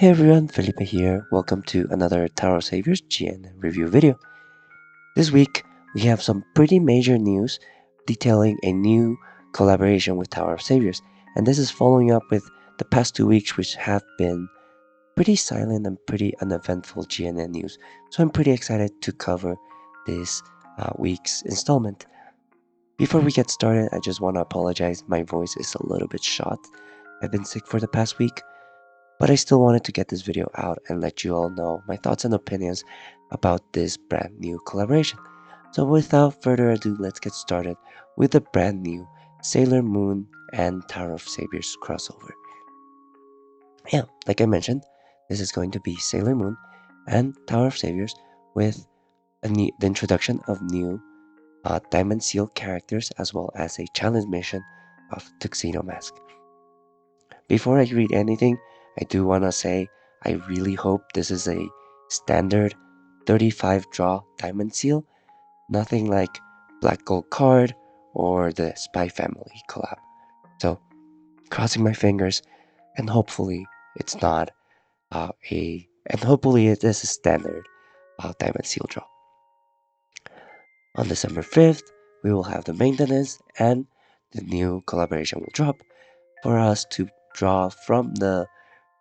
Hey everyone, Felipe here. Welcome to another Tower of Saviors GNN review video. This week, we have some pretty major news detailing a new collaboration with Tower of Saviors, and this is following up with the past 2 weeks, which have been pretty silent and pretty uneventful GNN news. So I'm pretty excited to cover this week's installment. Before we get started, I just want to apologize. My voice is a little bit shot. I've been sick for the past week, but I still wanted to get this video out and let you all know my thoughts and opinions about this brand new collaboration. So without further ado, let's get started with the brand new Sailor Moon and Tower of Saviors crossover. Yeah, like I mentioned, this is going to be Sailor Moon and Tower of Saviors with the introduction of new Diamond Seal characters as well as a challenge mission of Tuxedo Mask. Before I read anything, I do want to say I really hope this is a standard 35 draw Diamond Seal, nothing like Black Gold Card or the Spy Family collab. So, crossing my fingers, and hopefully it's not and hopefully it is a standard Diamond Seal draw. On December 5th, we will have the maintenance and the new collaboration will drop for us to draw from the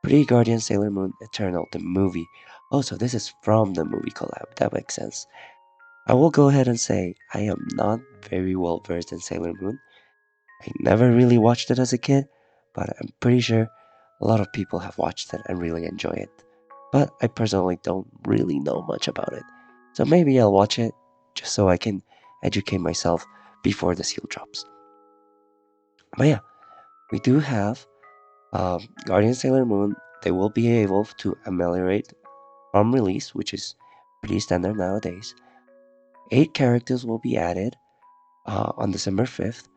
Pretty Guardian Sailor Moon Eternal, the movie. Oh, so this is from the movie collab. That makes sense. I will go ahead and say I am not very well versed in Sailor Moon. I never really watched it as a kid, but I'm pretty sure a lot of people have watched it and really enjoy it. But I personally don't really know much about it. So maybe I'll watch it just so I can educate myself before the seal drops. But yeah, we do have Guardian Sailor Moon. They will be able to ameliorate from release, which is pretty standard nowadays. 8 characters will be added on December 5th,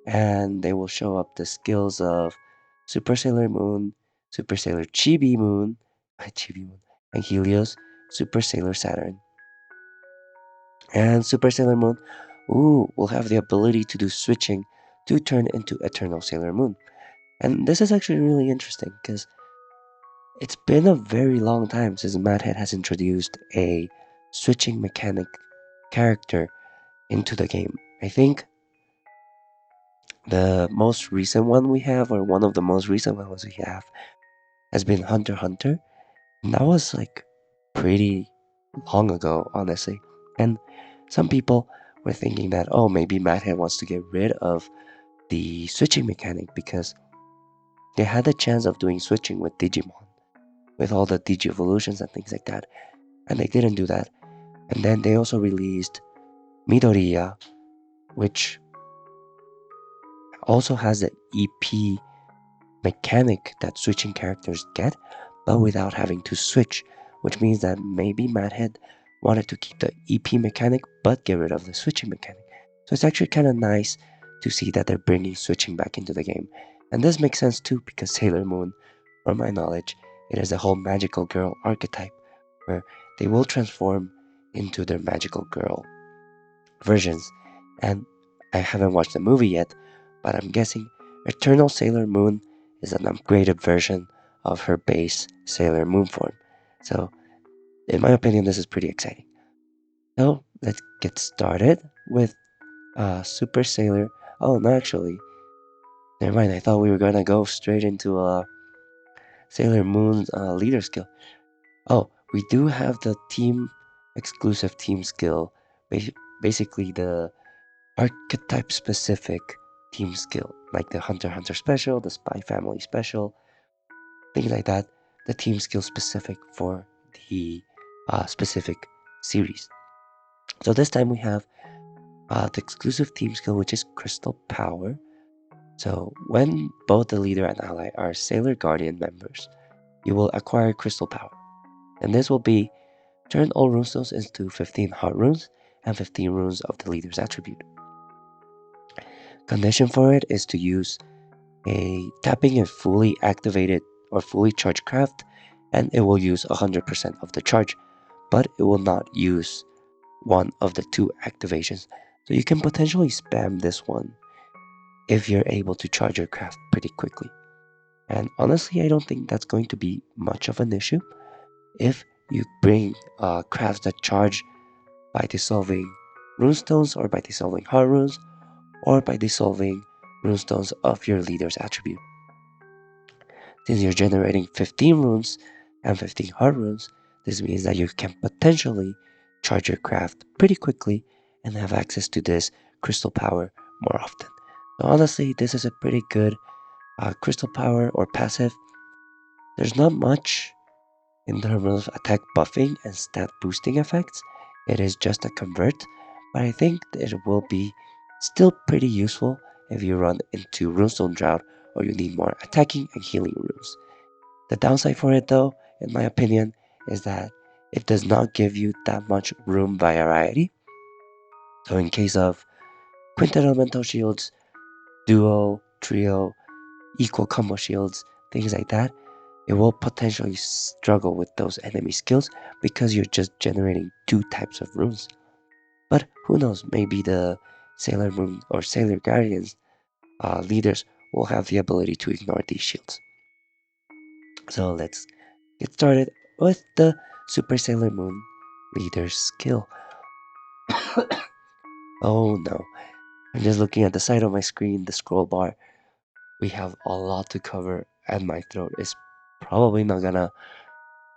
and they will show up the skills of Super Sailor Moon, Super Sailor Chibi Moon, Chibi Moon, and Helios, Super Sailor Saturn. And Super Sailor Moon, will have the ability to do switching to turn into Eternal Sailor Moon. And this is actually really interesting because it's been a very long time since Madhead has introduced a switching mechanic character into the game. I think the most recent one we have, or one of the most recent ones we have, has been Hunter x Hunter. And that was like pretty long ago, honestly. And some people were thinking that, oh, maybe Madhead wants to get rid of the switching mechanic because they had the chance of doing switching with Digimon, with all the Digi evolutions and things like that. And they didn't do that. And then they also released Midoriya, which also has the EP mechanic that switching characters get, but without having to switch, which means that maybe Madhead wanted to keep the EP mechanic but get rid of the switching mechanic. So it's actually kind of nice to see that they're bringing switching back into the game. And this makes sense too because Sailor Moon, from my knowledge, it is a whole magical girl archetype where they will transform into their magical girl versions. And I haven't watched the movie yet, but I'm guessing Eternal Sailor Moon is an upgraded version of her base Sailor Moon form. So, in my opinion, this is pretty exciting. So, let's get started with Super Sailor. Oh, no, actually, never mind. I thought we were gonna go straight into Sailor Moon's leader skill. Oh, we do have the team exclusive team skill, basically the archetype specific team skill, like the Hunter x Hunter special, the Spy Family special, things like that. The team skill specific for the specific series. So this time we have the exclusive team skill, which is Crystal Power. So when both the leader and ally are Sailor Guardian members, you will acquire Crystal Power. And this will be turn all runestones into 15 heart runes and 15 runes of the leader's attribute. Condition for it is to use tapping a fully activated or fully charged craft, and it will use 100% of the charge, but it will not use one of the 2 activations. So you can potentially spam this one if you're able to charge your craft pretty quickly. And honestly, I don't think that's going to be much of an issue if you bring crafts that charge by dissolving runestones or by dissolving hard runes or by dissolving runestones of your leader's attribute. Since you're generating 15 runes and 15 hard runes, this means that you can potentially charge your craft pretty quickly and have access to this crystal power more often. So honestly, this is a pretty good crystal power or passive. There's not much in terms of attack buffing and stat boosting effects. It is just a convert, but I think it will be still pretty useful if you run into Runestone Drought or you need more attacking and healing runes. The downside for it though, in my opinion, is that it does not give you that much room variety. So in case of Quintet Elemental Shields, Duo, Trio, Equal Combo Shields, things like that, it will potentially struggle with those enemy skills because you're just generating two types of runes. But who knows, maybe the Sailor Moon or Sailor Guardians leaders will have the ability to ignore these shields. So let's get started with the Super Sailor Moon leader's skill. Oh no, I'm just looking at the side of my screen, the scroll bar. We have a lot to cover, and my throat is probably not gonna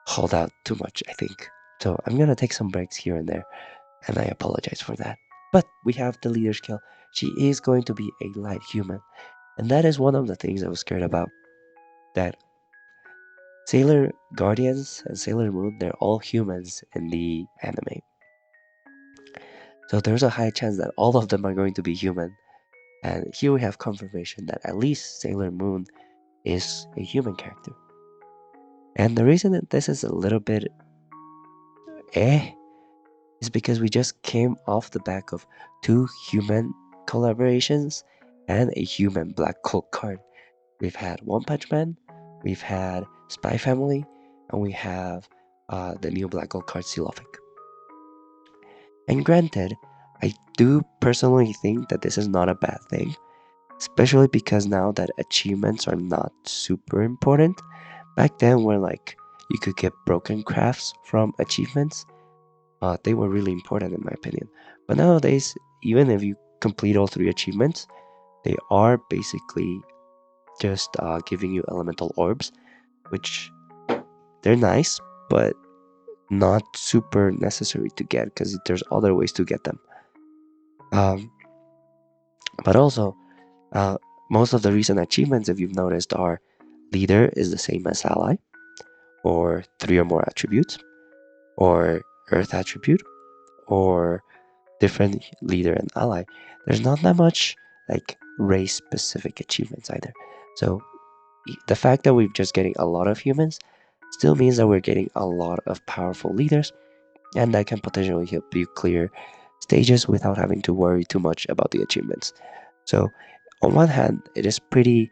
hold out too much, I think. So I'm gonna take some breaks here and there, and I apologize for that. But we have the leader skill. She is going to be a light human, and that is one of the things I was scared about. That Sailor Guardians and Sailor Moon, they're all humans in the anime. So there's a high chance that all of them are going to be human. And here we have confirmation that at least Sailor Moon is a human character. And the reason that this is a little bit eh is because we just came off the back of two human collaborations and a human Black Cloak card. We've had One Punch Man, we've had Spy Family, and we have the new Black Gold card Silovic. And granted, I do personally think that this is not a bad thing, especially because now that achievements are not super important. Back then, where like you could get broken crafts from achievements, they were really important in my opinion. But nowadays, even if you complete all three achievements, they are basically just giving you elemental orbs, which they're nice, but not super necessary to get because there's other ways to get them. Um, but also, uh, most of the recent achievements, if you've noticed, are leader is the same as ally, or three or more attributes, or earth attribute, or different leader and ally. There's not that much like race specific achievements either. So the fact that we're just getting a lot of humans still means that we're getting a lot of powerful leaders, and that can potentially help you clear stages without having to worry too much about the achievements. So on one hand, it is pretty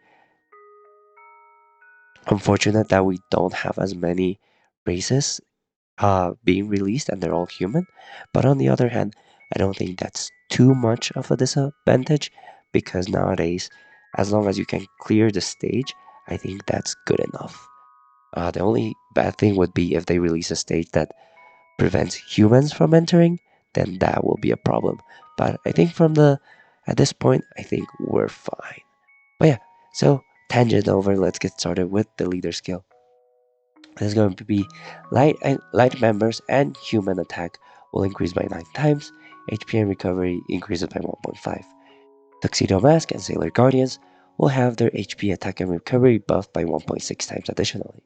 unfortunate that we don't have as many races being released and they're all human. But on the other hand, I don't think that's too much of a disadvantage because nowadays, as long as you can clear the stage, I think that's good enough. The only bad thing would be if they release a stage that prevents humans from entering, then that will be a problem. But I think at this point, I think we're fine. But yeah, so tangent over, let's get started with the leader skill. There's going to be light members and human attack will increase by 9 times. HP and recovery increases by 1.5. Tuxedo Mask and Sailor Guardians will have their HP attack and recovery buffed by 1.6 times additionally.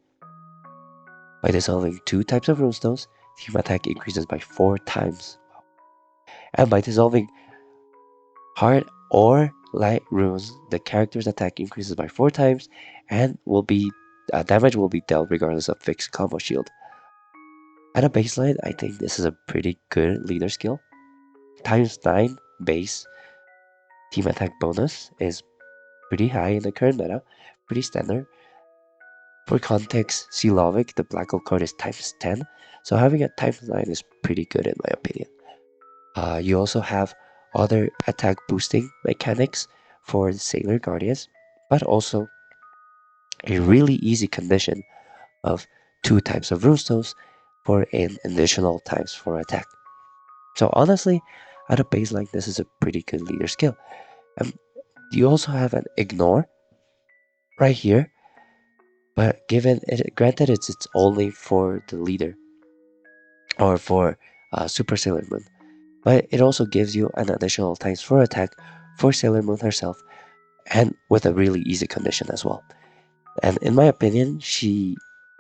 By dissolving 2 types of runestones, human attack increases by 4 times. And by dissolving hard or light runes, the character's attack increases by 4 times and damage will be dealt regardless of fixed combo shield. At a baseline, I think this is a pretty good leader skill. Times 9 base team attack bonus is pretty high in the current meta, pretty standard. For context, Silovic, the Black Gold card is times 10, so having a times 9 is pretty good in my opinion. You also have other attack boosting mechanics for the Sailor Guardians, but also a really easy condition of 2 types of runestones for an additional times 4 attack. So honestly, at a baseline, this is a pretty good leader skill. Um, you also have an ignore right here, but granted it's only for the leader or for Super Sailor Moon, but it also gives you an additional times 4 attack for Sailor Moon herself, and with a really easy condition as well. And in my opinion, she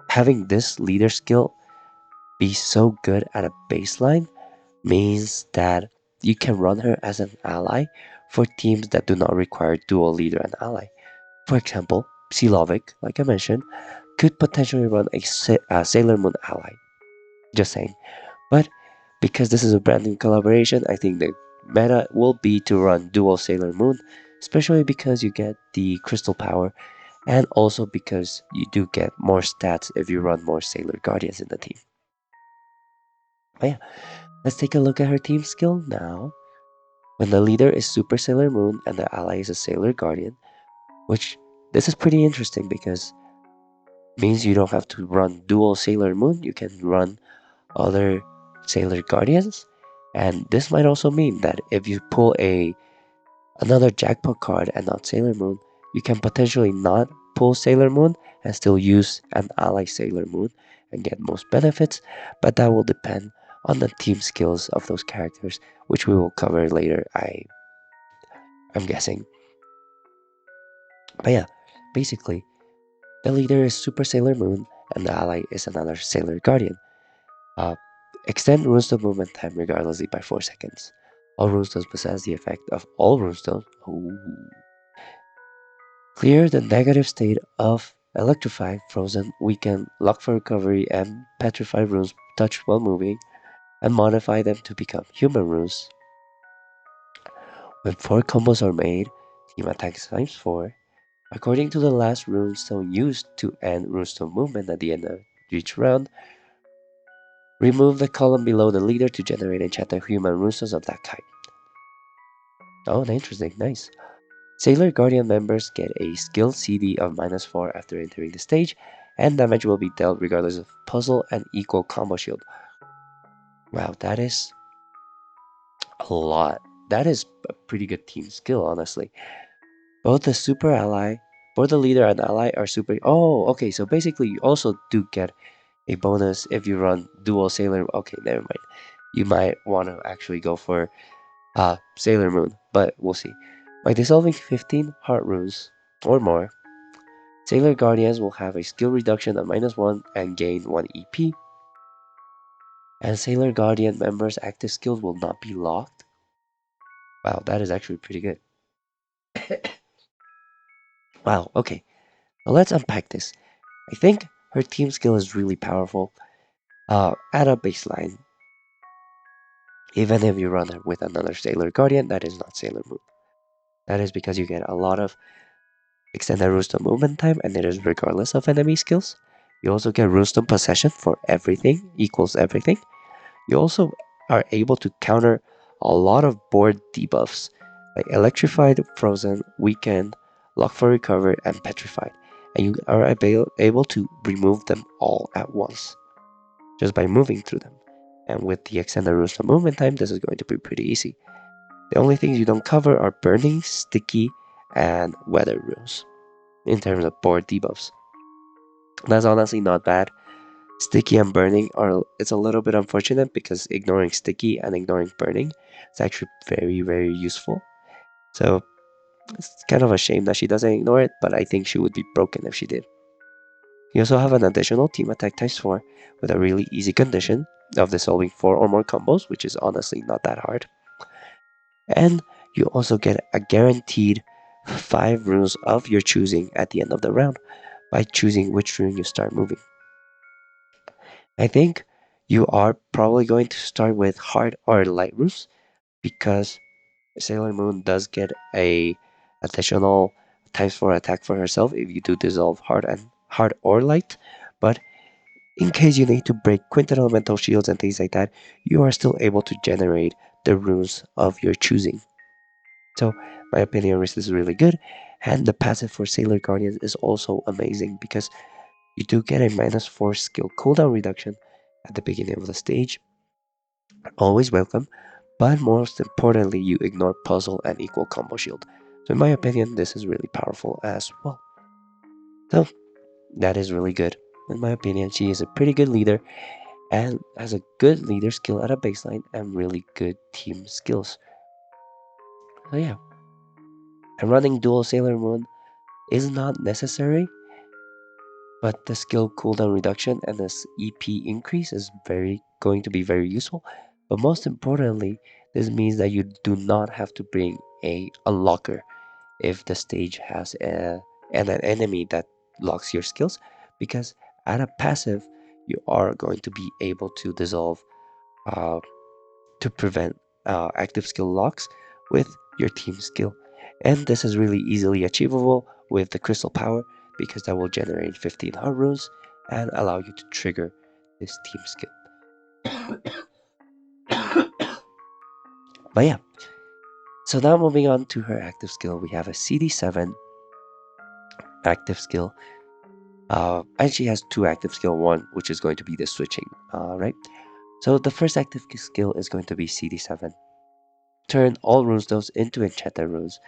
having this leader skill be so good at a baseline means that you can run her as an ally for teams that do not require dual leader and ally. For example, Silovic, like I mentioned, could potentially run a Sailor Moon ally. Just saying. But because this is a brand new collaboration, I think the meta will be to run dual Sailor Moon, especially because you get the crystal power, and also because you do get more stats if you run more Sailor Guardians in the team. But yeah, let's take a look at her team skill now. When the leader is Super Sailor Moon and the ally is a Sailor Guardian, which this is pretty interesting because it means you don't have to run dual Sailor Moon, you can run other Sailor Guardians. And this might also mean that if you pull another jackpot card and not Sailor Moon, you can potentially not pull Sailor Moon and still use an ally Sailor Moon and get most benefits, but that will depend on the team skills of those characters, which we will cover later, I'm guessing. But yeah, basically, the leader is Super Sailor Moon and the ally is another Sailor Guardian. Uh, Extend runestone movement time regardlessly by 4 seconds. All runestones possess the effect of all runestones. Ooh. Clear the negative state of electrify, frozen, weaken, lock for recovery, and petrify runes touched while moving, and modify them to become human runes. When 4 combos are made, team attacks times 4. According to the last runestone used to end runestone movement at the end of each round, remove the column below the leader to generate enchanted human runestones of that kind. Oh, interesting, nice. Sailor Guardian members get a skill CD of -4 after entering the stage, and damage will be dealt regardless of puzzle and equal combo shield. Wow, that is a lot. That is a pretty good team skill, honestly. Both the super ally, both the leader and ally are super. Oh, okay, so basically you also do get a bonus if you run dual Sailor. Okay, never mind. You might want to actually go for Sailor Moon, but we'll see. By dissolving 15 heart runes or more, Sailor Guardians will have a skill reduction of -1 and gain 1 EP. And Sailor Guardian members' active skills will not be locked. Wow, that is actually pretty good. Wow, okay. Now let's unpack this. I think her team skill is really powerful at a baseline. Even if you run her with another Sailor Guardian, that is not Sailor Moon. That is because you get a lot of extended runestone movement time, and it is regardless of enemy skills. You also get runestone possession for everything, equals everything. You also are able to counter a lot of board debuffs like Electrified, Frozen, Weakened, Lock for Recover, and Petrified. And you are able to remove them all at once just by moving through them. And with the extended runestone movement time, this is going to be pretty easy. The only things you don't cover are Burning, Sticky, and Weather runes in terms of board debuffs. That's honestly not bad. Sticky and burning are it's a little bit unfortunate because ignoring sticky and ignoring burning is actually very useful. So it's kind of a shame that she doesn't ignore it, but I think she would be broken if she did. You also have an additional team attack times 4 with a really easy condition of dissolving 4 or more combos, which is honestly not that hard. And you also get a guaranteed 5 runes of your choosing at the end of the round by choosing which rune you start moving. I think you are probably going to start with hard or light runes because Sailor Moon does get a additional times 4 attack for herself if you do dissolve hard or light. But in case you need to break quintet elemental shields and things like that, you are still able to generate the runes of your choosing. So my opinion, this is really good. And the passive for Sailor Guardians is also amazing because you do get a -4 skill cooldown reduction at the beginning of the stage. Always welcome, but most importantly, you ignore puzzle and equal combo shield. So in my opinion, this is really powerful as well. So that is really good. In my opinion, she is a pretty good leader and has a good leader skill at a baseline and really good team skills. So yeah, and running dual Sailor Moon is not necessary, but the skill cooldown reduction and this EP increase is going to be very useful. But most importantly, this means that you do not have to bring a unlocker if the stage has an enemy that locks your skills, because at a passive you are going to be able to dissolve uh, to prevent active skill locks with your team skill. And this is really easily achievable with the crystal power because that will generate 15 heart runes and allow you to trigger this team skill. But yeah, so now moving on to her active skill, we have a CD7 active skill. And she has two active skill, one which is going to be the switching, right? So the first active skill is going to be CD7. Turn all runestones into enchanted runes,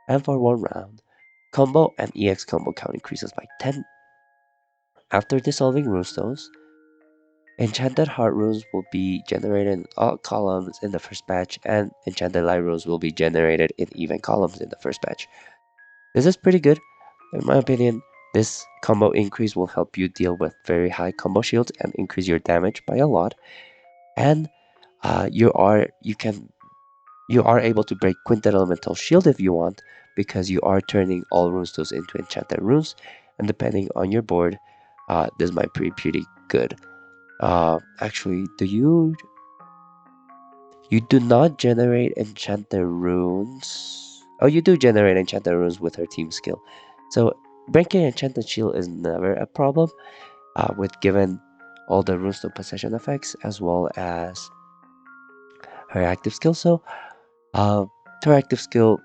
and for 1 round, combo and EX combo count increases by 10. After dissolving runestones, enchanted heart runes will be generated in odd columns in the first batch, and enchanted light runes will be generated in even columns in the first batch. This is pretty good. In my opinion, this combo increase will help you deal with very high combo shields and increase your damage by a lot. And you are able to break Quintet Elemental Shield if you want, because you are turning all runestones into enchanted runes, and depending on your board, this might be pretty good. Actually, you do not generate enchanted runes? Oh, you do generate enchanted runes with her team skill. So breaking enchanted shield is never a problem, with given all the runestone possession effects as well as her active skill. So uh, her active skill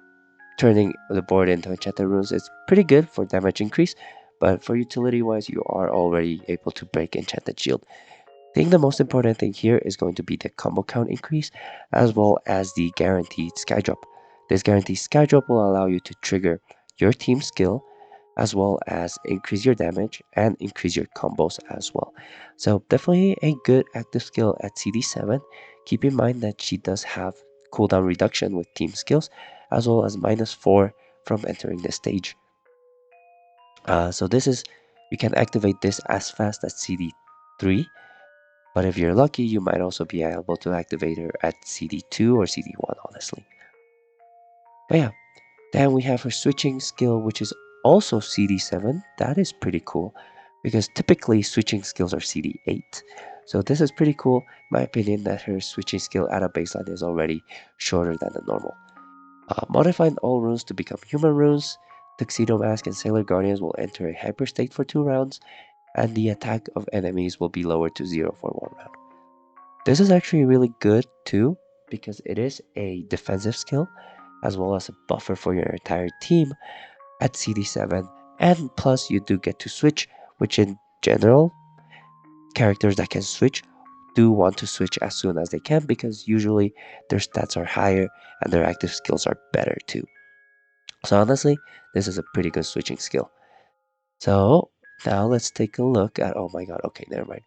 turning the board into enchanted runes is pretty good for damage increase, but for utility wise, you are already able to break enchanted shield. I think the most important thing here is going to be the combo count increase, as well as the guaranteed skydrop. This guaranteed skydrop will allow you to trigger your team skill, as well as increase your damage and increase your combos as well. So definitely a good active skill at CD7. Keep in mind that she does have cooldown reduction with team skills, as well as -4 from entering the stage. So you can activate this as fast as CD3, but if you're lucky, you might also be able to activate her at CD2 or CD1, honestly. But yeah, then we have her switching skill, which is also CD7. That is pretty cool, because typically switching skills are CD8. So this is pretty cool, in my opinion, that her switching skill at a baseline is already shorter than the normal. Modifying all runes to become human runes, Tuxedo Mask and Sailor Guardians will enter a hyper state for 2 rounds, and the attack of enemies will be lowered to 0 for 1 round. This is actually really good too, because it is a defensive skill, as well as a buffer for your entire team at CD7, and plus you do get to switch, which in general, characters that can switch do want to switch as soon as they can, because usually their stats are higher and their active skills are better too. So honestly, this is a pretty good switching skill. So now let's take a look at, oh my god, okay, never mind.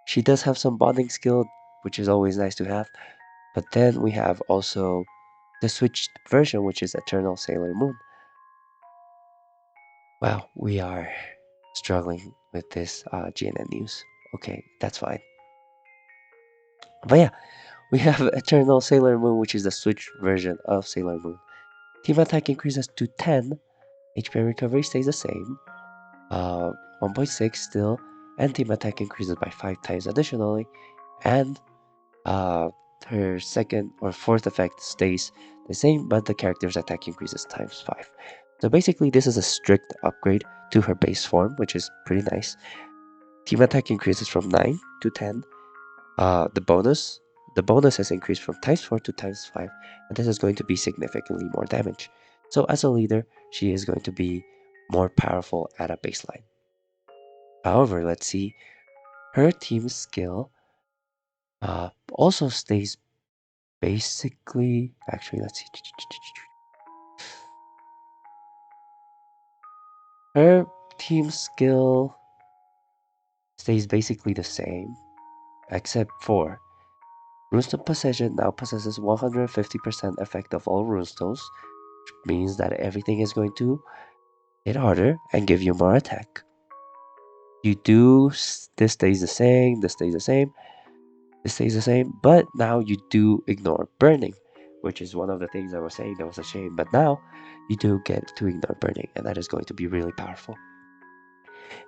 She does have some bonding skill, which is always nice to have. But then we have also the switched version, which is Eternal Sailor Moon. Wow, we are struggling with this GNN news. Okay, that's fine. But yeah, we have Eternal Sailor Moon, which is the switched version of Sailor Moon. Team attack increases to 10, HP recovery stays the same, 1.6 still, and team attack increases by 5 times additionally, and uh, her second or fourth effect stays the same, but the character's attack increases times 5. So basically, this is a strict upgrade to her base form, which is pretty nice. Team attack increases from 9 to 10. The bonus the bonus has increased from times 4 to times 5, and this is going to be significantly more damage. So as a leader, she is going to be more powerful at a baseline. However, let's see, her team skill also stays basically, actually, let's see. Her team skill stays basically the same, except for Runestone Possession now possesses 150% effect of all runestones, which means that everything is going to hit harder and give you more attack. This stays the same, this stays the same, this stays the same, but now you do ignore burning, which is one of the things I was saying that was a shame, but now you do get to ignore burning, and that is going to be really powerful.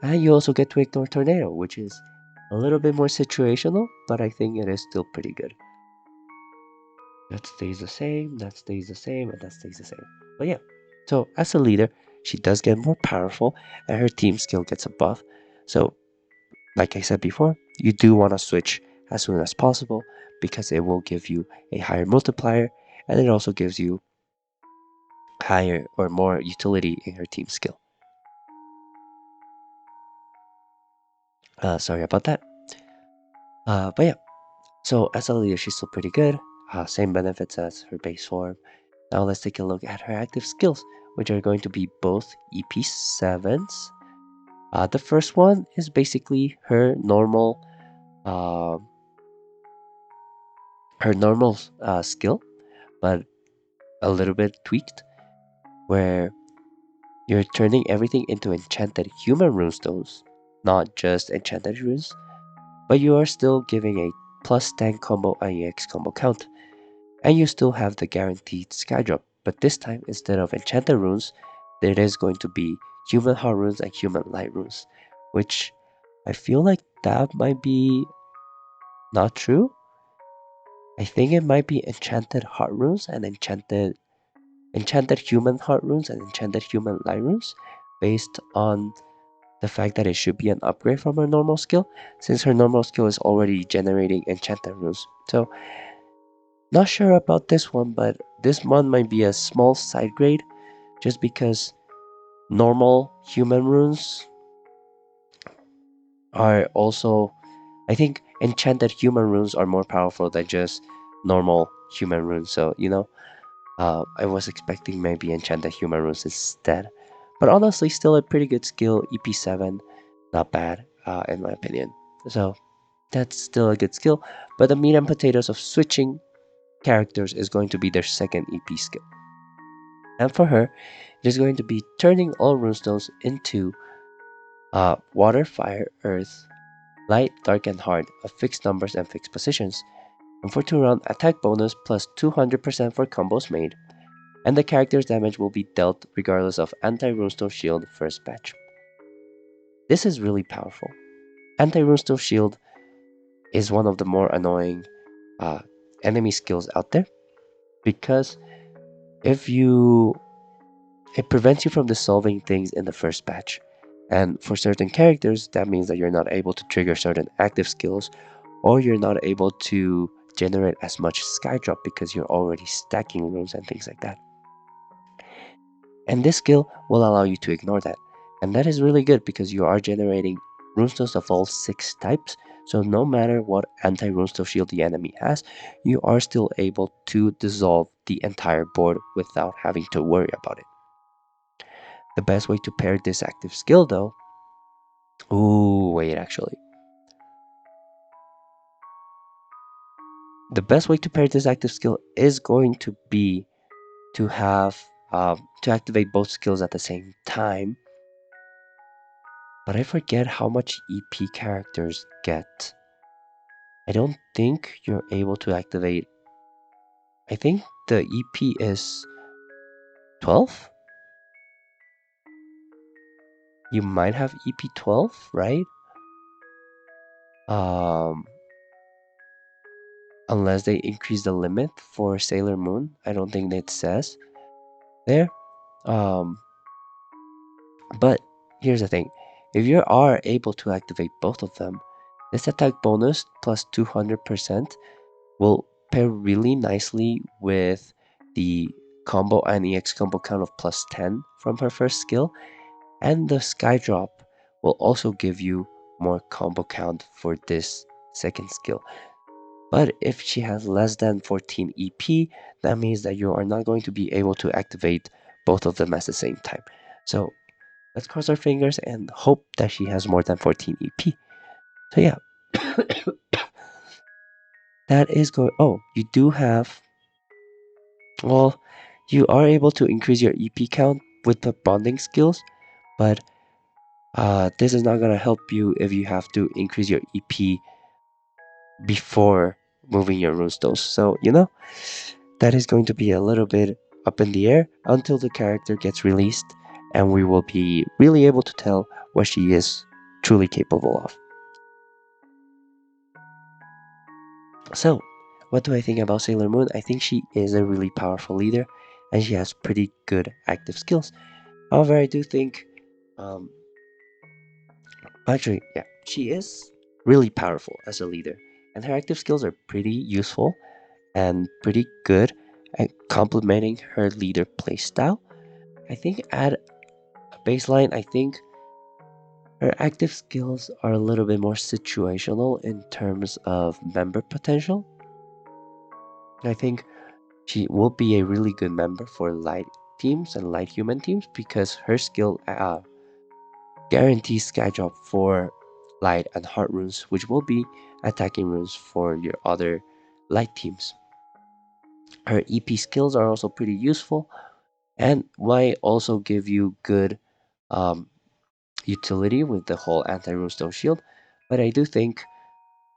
And you also get to ignore tornado, which is a little bit more situational, but I think it is still pretty good. That stays the same, that stays the same, and that stays the same. But yeah, so as a leader, she does get more powerful, and her team skill gets a buff. So, like I said before, you do want to switch as soon as possible because it will give you a higher multiplier, and it also gives you higher or more utility in her team skill. Sorry about that. But yeah, so as a leader, she's still pretty good. Same benefits as her base form. Now let's take a look at her active skills, which are going to be both EP7s. The first one is basically her normal skill, but a little bit tweaked, where you're turning everything into enchanted human runestones, not just enchanted runes, but you are still giving a plus 10 combo IEX combo count, and you still have the guaranteed skydrop, but this time instead of enchanted runes, there is going to be human heart runes and human light runes, which I feel like that might be not true. I think it might be enchanted heart runes and enchanted human heart runes and enchanted human light runes, based on the fact that it should be an upgrade from her normal skill, since her normal skill is already generating enchanted runes. So not sure about this one, but this one might be a small side grade, just because normal human runes are also, I think enchanted human runes are more powerful than just normal human runes. So, I was expecting maybe enchanted human runes instead. But honestly, still a pretty good skill. EP7, not bad, in my opinion. So, that's still a good skill. But the meat and potatoes of switching characters is going to be their second EP skill. And for her, it is going to be turning all runestones into water, fire, earth, light, dark, and hard of fixed numbers and fixed positions. And for 2-round attack bonus plus 200% for combos made, and the character's damage will be dealt regardless of anti-runestone shield first batch. This is really powerful. Anti-runestone shield is one of the more annoying enemy skills out there, because if you it prevents you from dissolving things in the first batch, and for certain characters that means that you're not able to trigger certain active skills, or you're not able to generate as much skydrop because you're already stacking runes and things like that. And this skill will allow you to ignore that. And that is really good because you are generating runestones of all 6 types. So no matter what anti-runestone shield the enemy has, you are still able to dissolve the entire board without having to worry about it. The best way to pair this active skill though... Ooh, wait, actually. The best way to pair this active skill is going to be to have to activate both skills at the same time. But I forget how much EP characters get. I don't think you're able to activate... I think the EP is 12? You might have EP 12, right? Unless they increase the limit for Sailor Moon. I don't think it says there. But here's the thing. If you are able to activate both of them, this attack bonus plus 200% will pair really nicely with the combo and EX combo count of plus 10 from her first skill, and the Sky Drop will also give you more combo count for this second skill. But if she has less than 14 EP, that means that you are not going to be able to activate both of them at the same time. So let's cross our fingers and hope that she has more than 14 EP. So yeah, that is going. Oh, you do have. Well, you are able to increase your EP count with the bonding skills, but this is not gonna help you if you have to increase your EP before moving your runestones. So that is going to be a little bit up in the air until the character gets released, and we will be really able to tell what she is truly capable of. So, what do I think about Sailor Moon? I think she is a really powerful leader, and she has pretty good active skills. However, I do think, um, actually, yeah, she is really powerful as a leader, and her active skills are pretty useful and pretty good at complementing her leader playstyle. I think at a baseline, I think her active skills are a little bit more situational in terms of member potential. I think she will be a really good member for light teams and light human teams because her skill guarantees sky drop for light and heart runes, which will be attacking runes for your other light teams. Her EP skills are also pretty useful and might also give you good um, utility with the whole anti-runestone shield. But I do think,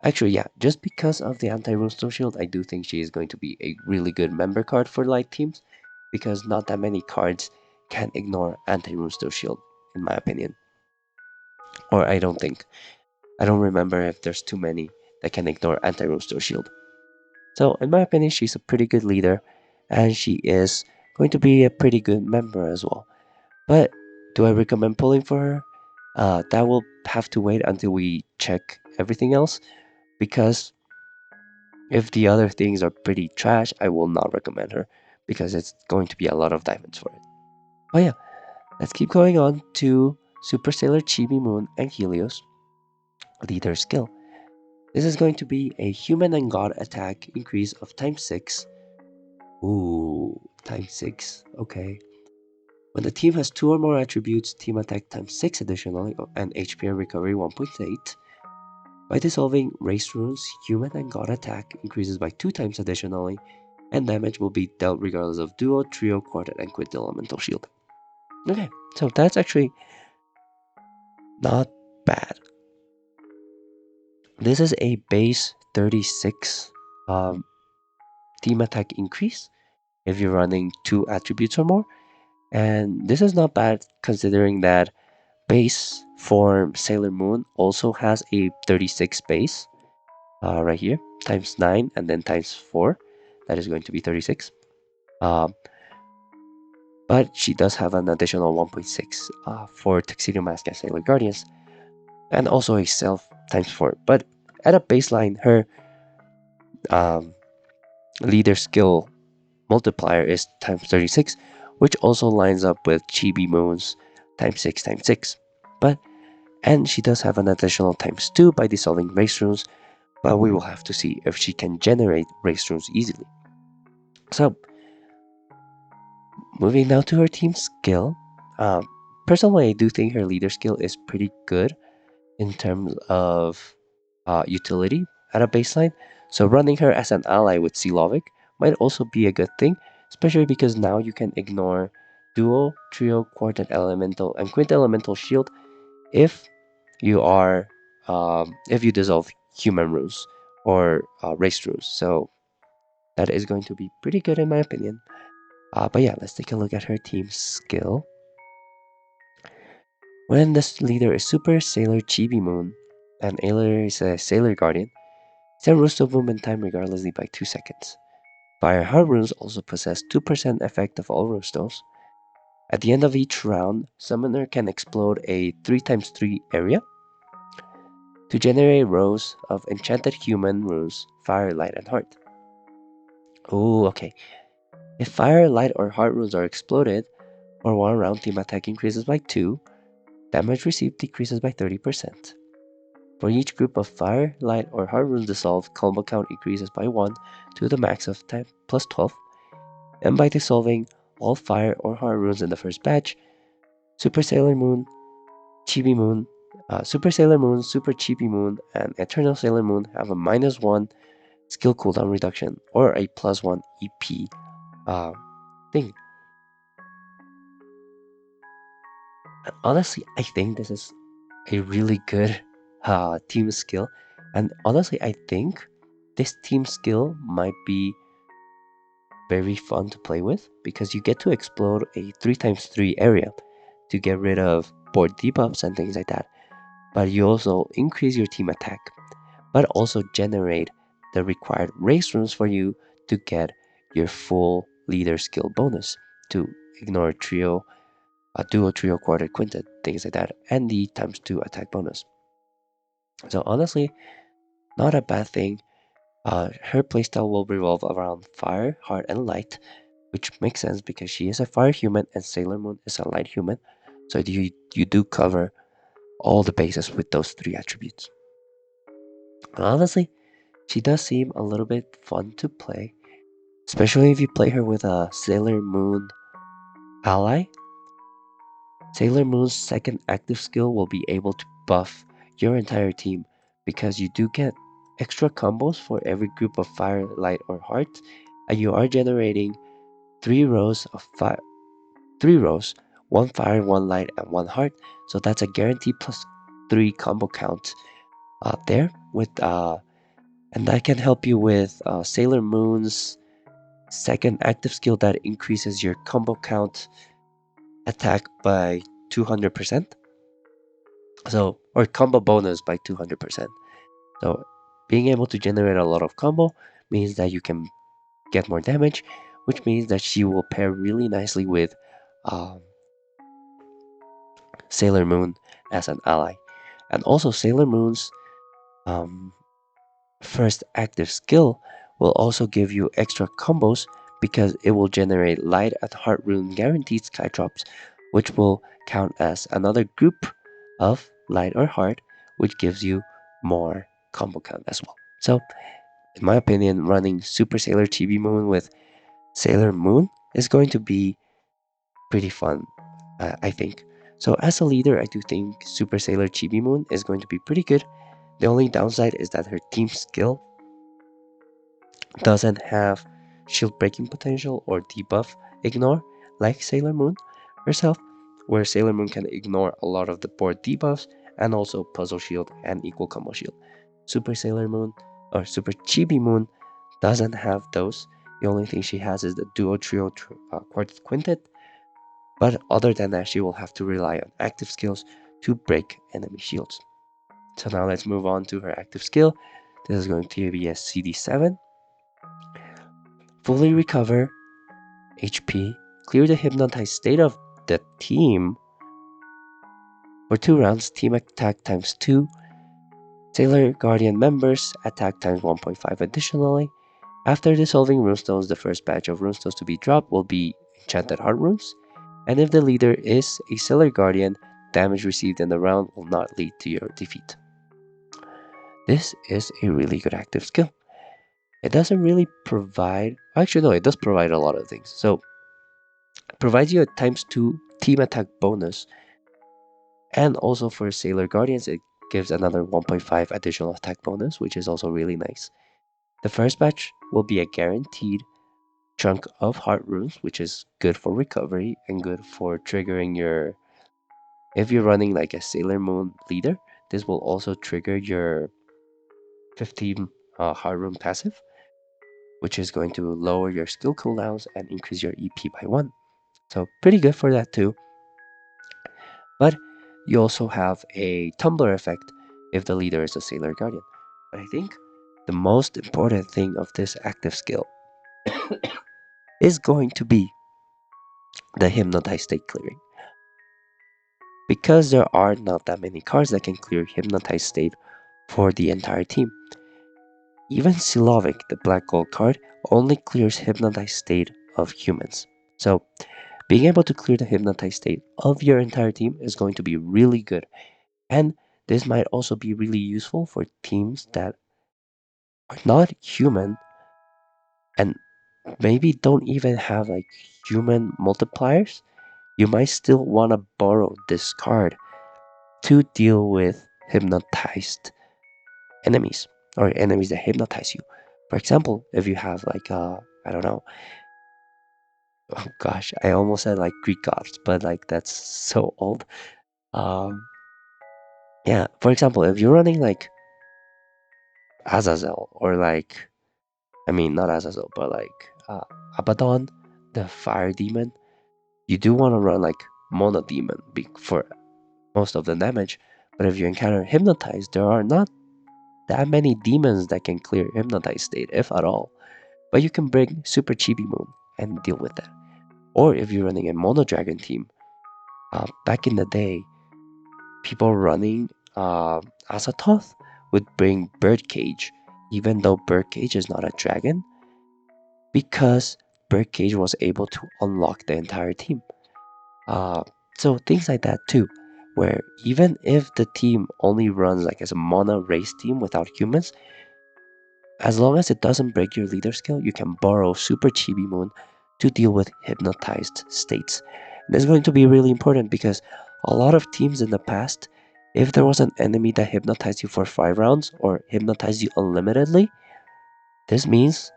actually, yeah, just because of the anti-runestone shield, I do think she is going to be a really good member card for light teams because not that many cards can ignore anti-runestone shield, in my opinion. Or I don't think. I don't remember if there's too many that can ignore anti-runestone shield. So, in my opinion, she's a pretty good leader, and she is going to be a pretty good member as well. But do I recommend pulling for her? That will have to wait until we check everything else, because if the other things are pretty trash, I will not recommend her because it's going to be a lot of diamonds for it. But yeah, let's keep going on to Super Sailor Chibi Moon and Helios Leader Skill. This is going to be a human and god attack increase of times 6. Ooh, times 6. Okay. When the team has 2 or more attributes, team attack times 6 additionally, and HP and recovery 1.8. By dissolving race runes, human and god attack increases by 2 times additionally, and damage will be dealt regardless of duo, trio, quartet, and quintet elemental shield. Okay, so that's actually not bad. This is a base 36 team attack increase if you're running 2 attributes or more, and this is not bad considering that base form Sailor Moon also has a 36 base right here, times 9 and then times 4. That is going to be 36. Um, but she does have an additional 1.6 for Tuxedo Mask and Sailor Guardians, and also a self times 4. But at a baseline, her um, leader skill multiplier is times 36, which also lines up with Chibi Moon's times 6 times 6. And she does have an additional times 2 by dissolving race runes, but we will have to see if she can generate race runes easily. So, moving now to her team skill. Personally, I do think her leader skill is pretty good in terms of utility at a baseline. So running her as an ally with Silovic might also be a good thing, especially because now you can ignore duo, trio, quartet elemental, and quint elemental shield if you are if you dissolve human runes or race runes. So that is going to be pretty good in my opinion. But yeah, let's take a look at her team skill. When this leader is Super Sailor Chibi Moon, and Ailer is a Sailor Guardian, send Roost of movement time regardlessly by 2 seconds. Fire Heart runes also possess 2% effect of all roostos. At the end of each round, Summoner can explode a 3x3 area to generate rows of enchanted human runes, Fire, Light, and Heart. Oh, okay. If fire, light, or heart runes are exploded, for 1 round, team attack increases by 2, damage received decreases by 30%. For each group of fire, light, or heart runes dissolved, combo count increases by 1 to the max of 10 plus 12, and by dissolving all fire or heart runes in the first batch, Super Sailor Moon, Chibi Moon, Super Sailor Moon, Super Chibi Moon, and Eternal Sailor Moon have a -1 skill cooldown reduction or a +1 EP thing. And honestly, I think this is a really good team skill. And honestly, I think this team skill might be very fun to play with because you get to explode a 3x3 area to get rid of board debuffs and things like that. But you also increase your team attack, but also generate the required race runes for you to get your full leader skill bonus to ignore trio, a duo, trio, quartet, quintet, things like that, and the ×2 attack bonus. So honestly, not a bad thing. Her playstyle will revolve around fire, heart, and light, which makes sense because she is a fire human and Sailor Moon is a light human. So you do cover all the bases with those 3 attributes. And honestly, she does seem a little bit fun to play, especially if you play her with a Sailor Moon ally. Sailor Moon's second active skill will be able to buff your entire team because you do get extra combos for every group of fire, light, or heart, and you are generating 3 rows of 3 rows, 1 fire, 1 light, and 1 heart. So that's a guaranteed +3 combo count there with and that can help you with Sailor Moon's second active skill that increases your combo count attack by 200%. So, or combo bonus by 200%. So, being able to generate a lot of combo means that you can get more damage, which means that she will pair really nicely with um, Sailor Moon as an ally. And also, Sailor Moon's um, first active skill will also give you extra combos because it will generate light and heart rune guaranteed sky drops, which will count as another group of light or heart, which gives you more combo count as well. So, in my opinion, running Super Sailor Chibi Moon with Sailor Moon is going to be pretty fun, I think. So, as a leader, I do think Super Sailor Chibi Moon is going to be pretty good. The only downside is that her team skill doesn't have shield breaking potential or debuff ignore like Sailor Moon herself, where Sailor Moon can ignore a lot of the board debuffs and also puzzle shield and equal combo shield. Super Sailor Moon or Super Chibi Moon doesn't have those. The only thing she has is the duo, trio, quartet, quintet. But other than that, she will have to rely on active skills to break enemy shields. So now let's move on to her active skill. This is going to be a CD7. Fully recover HP, clear the hypnotized state of the team. For 2 rounds, team attack ×2. Sailor Guardian members attack ×1.5 additionally. After dissolving runestones, the first batch of runestones to be dropped will be enchanted heart runes. And if the leader is a Sailor Guardian, damage received in the round will not lead to your defeat. This is a really good active skill. It doesn't really provide, actually no, it does provide a lot of things. So it provides you a ×2 team attack bonus, and also for Sailor Guardians it gives another 1.5 additional attack bonus, which is also really nice. The first batch will be a guaranteed chunk of heart runes, which is good for recovery and good for triggering your, if you're running like a Sailor Moon leader, this will also trigger your 15 heart rune passive, which is going to lower your skill cooldowns and increase your EP by 1. So pretty good for that too. But you also have a tumbler effect if the leader is a Sailor Guardian. But I think the most important thing of this active skill is going to be the Hypnotized state clearing. Because there are not that many cards that can clear Hypnotized state for the entire team. Even Silovic, the black gold card, only clears hypnotized state of humans. So being able to clear the hypnotized state of your entire team is going to be really good. And this might also be really useful for teams that are not human and maybe don't even have like human multipliers. You might still want to borrow this card to deal with hypnotized enemies or enemies that hypnotize you. For example, if you have like I don't know, oh gosh, I almost said like Greek gods, but like that's so old. Um, yeah, for example, if you're running like Azazel or like, I mean not Azazel, but like Abaddon, the fire demon, you do want to run like Mono Demon for most of the damage. But if you encounter Hypnotized, there are not that many demons that can clear Hypnotized state, if at all. But you can bring Super Chibi Moon and deal with that. Or if you're running a Mono Dragon team, back in the day, people running Azathoth would bring Birdcage, even though Birdcage is not a dragon, because Birdcage was able to unlock the entire team. Uh, so things like that too, where even if the team only runs like as a mono race team without humans, as long as it doesn't break your leader skill, you can borrow Super Chibi Moon to deal with hypnotized states. This is going to be really important because a lot of teams in the past, if there was an enemy that hypnotized you for 5 rounds or hypnotized you unlimitedly, this means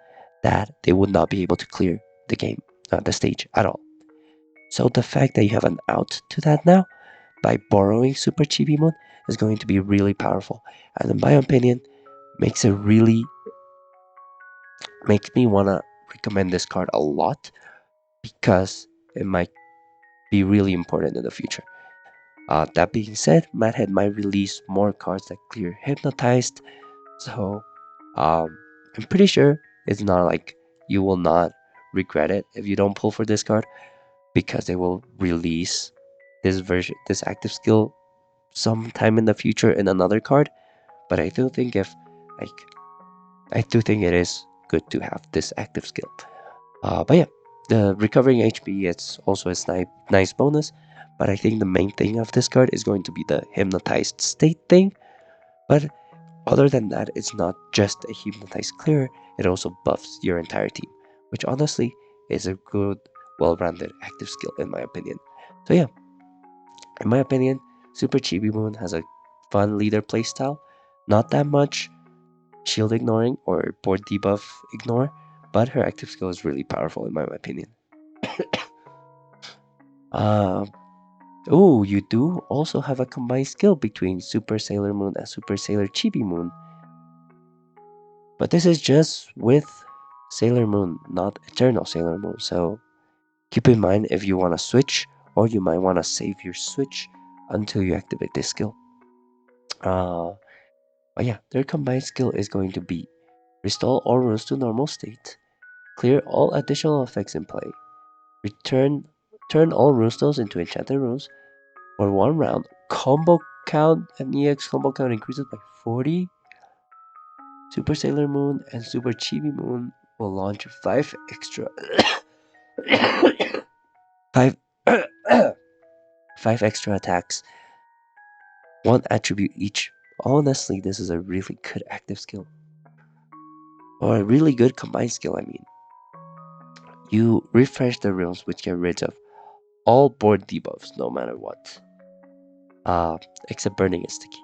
that they would not be able to clear the game, the stage at all. So the fact that you have an out to that now by borrowing Super Chibi Moon is going to be really powerful, and in my opinion, makes it really makes me wanna recommend this card a lot because it might be really important in the future. That being said, Madhead might release more cards that clear Hypnotized, so I'm pretty sure it's not like you will not regret it if you don't pull for this card because they will release this active skill sometime in the future in another card. But I do think like I do think it is good to have this active skill. But yeah, the recovering HP it's also a nice bonus. But I think the main thing of this card is going to be the hypnotized state thing. But other than that, it's not just a hypnotized clear, it also buffs your entire team, which honestly is a good, well-rounded active skill in my opinion. So yeah, in my opinion, Super Chibi Moon has a fun leader playstyle. Not that much shield ignoring or board debuff ignore, but her active skill is really powerful in my opinion. Uh, oh, you do also have a combined skill between Super Sailor Moon and Super Sailor Chibi Moon. But this is just with Sailor Moon, not Eternal Sailor Moon. So keep in mind if you want to switch, or you might want to save your switch until you activate this skill. But yeah, their combined skill is going to be restore all runes to normal state, clear all additional effects in play, turn all runestones into enchanted runes for 1 round. Combo count and EX combo count increases by 40. Super Sailor Moon and Super Chibi Moon will launch 5 extra 5 5 extra attacks, one attribute each. Honestly, this is a really good active skill. Or a really good combined skill, I mean. You refresh the runes which get rid of all board debuffs no matter what. Uh, except burning is sticky.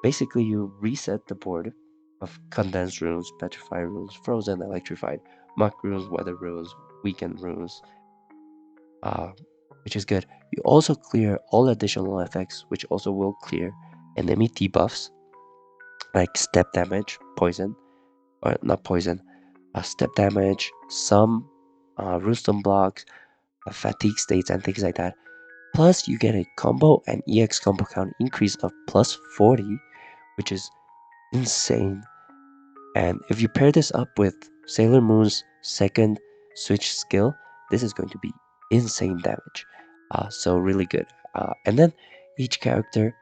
Basically, you reset the board of condensed runes, petrified runes, frozen, electrified, muck runes, weather runes, weakened runes, uh, which is good. You also clear all additional effects, which also will clear enemy debuffs like step damage, poison, or not poison, step damage, some runestone blocks, fatigue states, and things like that. Plus, you get a combo and EX combo count increase of plus 40, which is insane. And if you pair this up with Sailor Moon's second switch skill, this is going to be insane damage. So really good. And then each character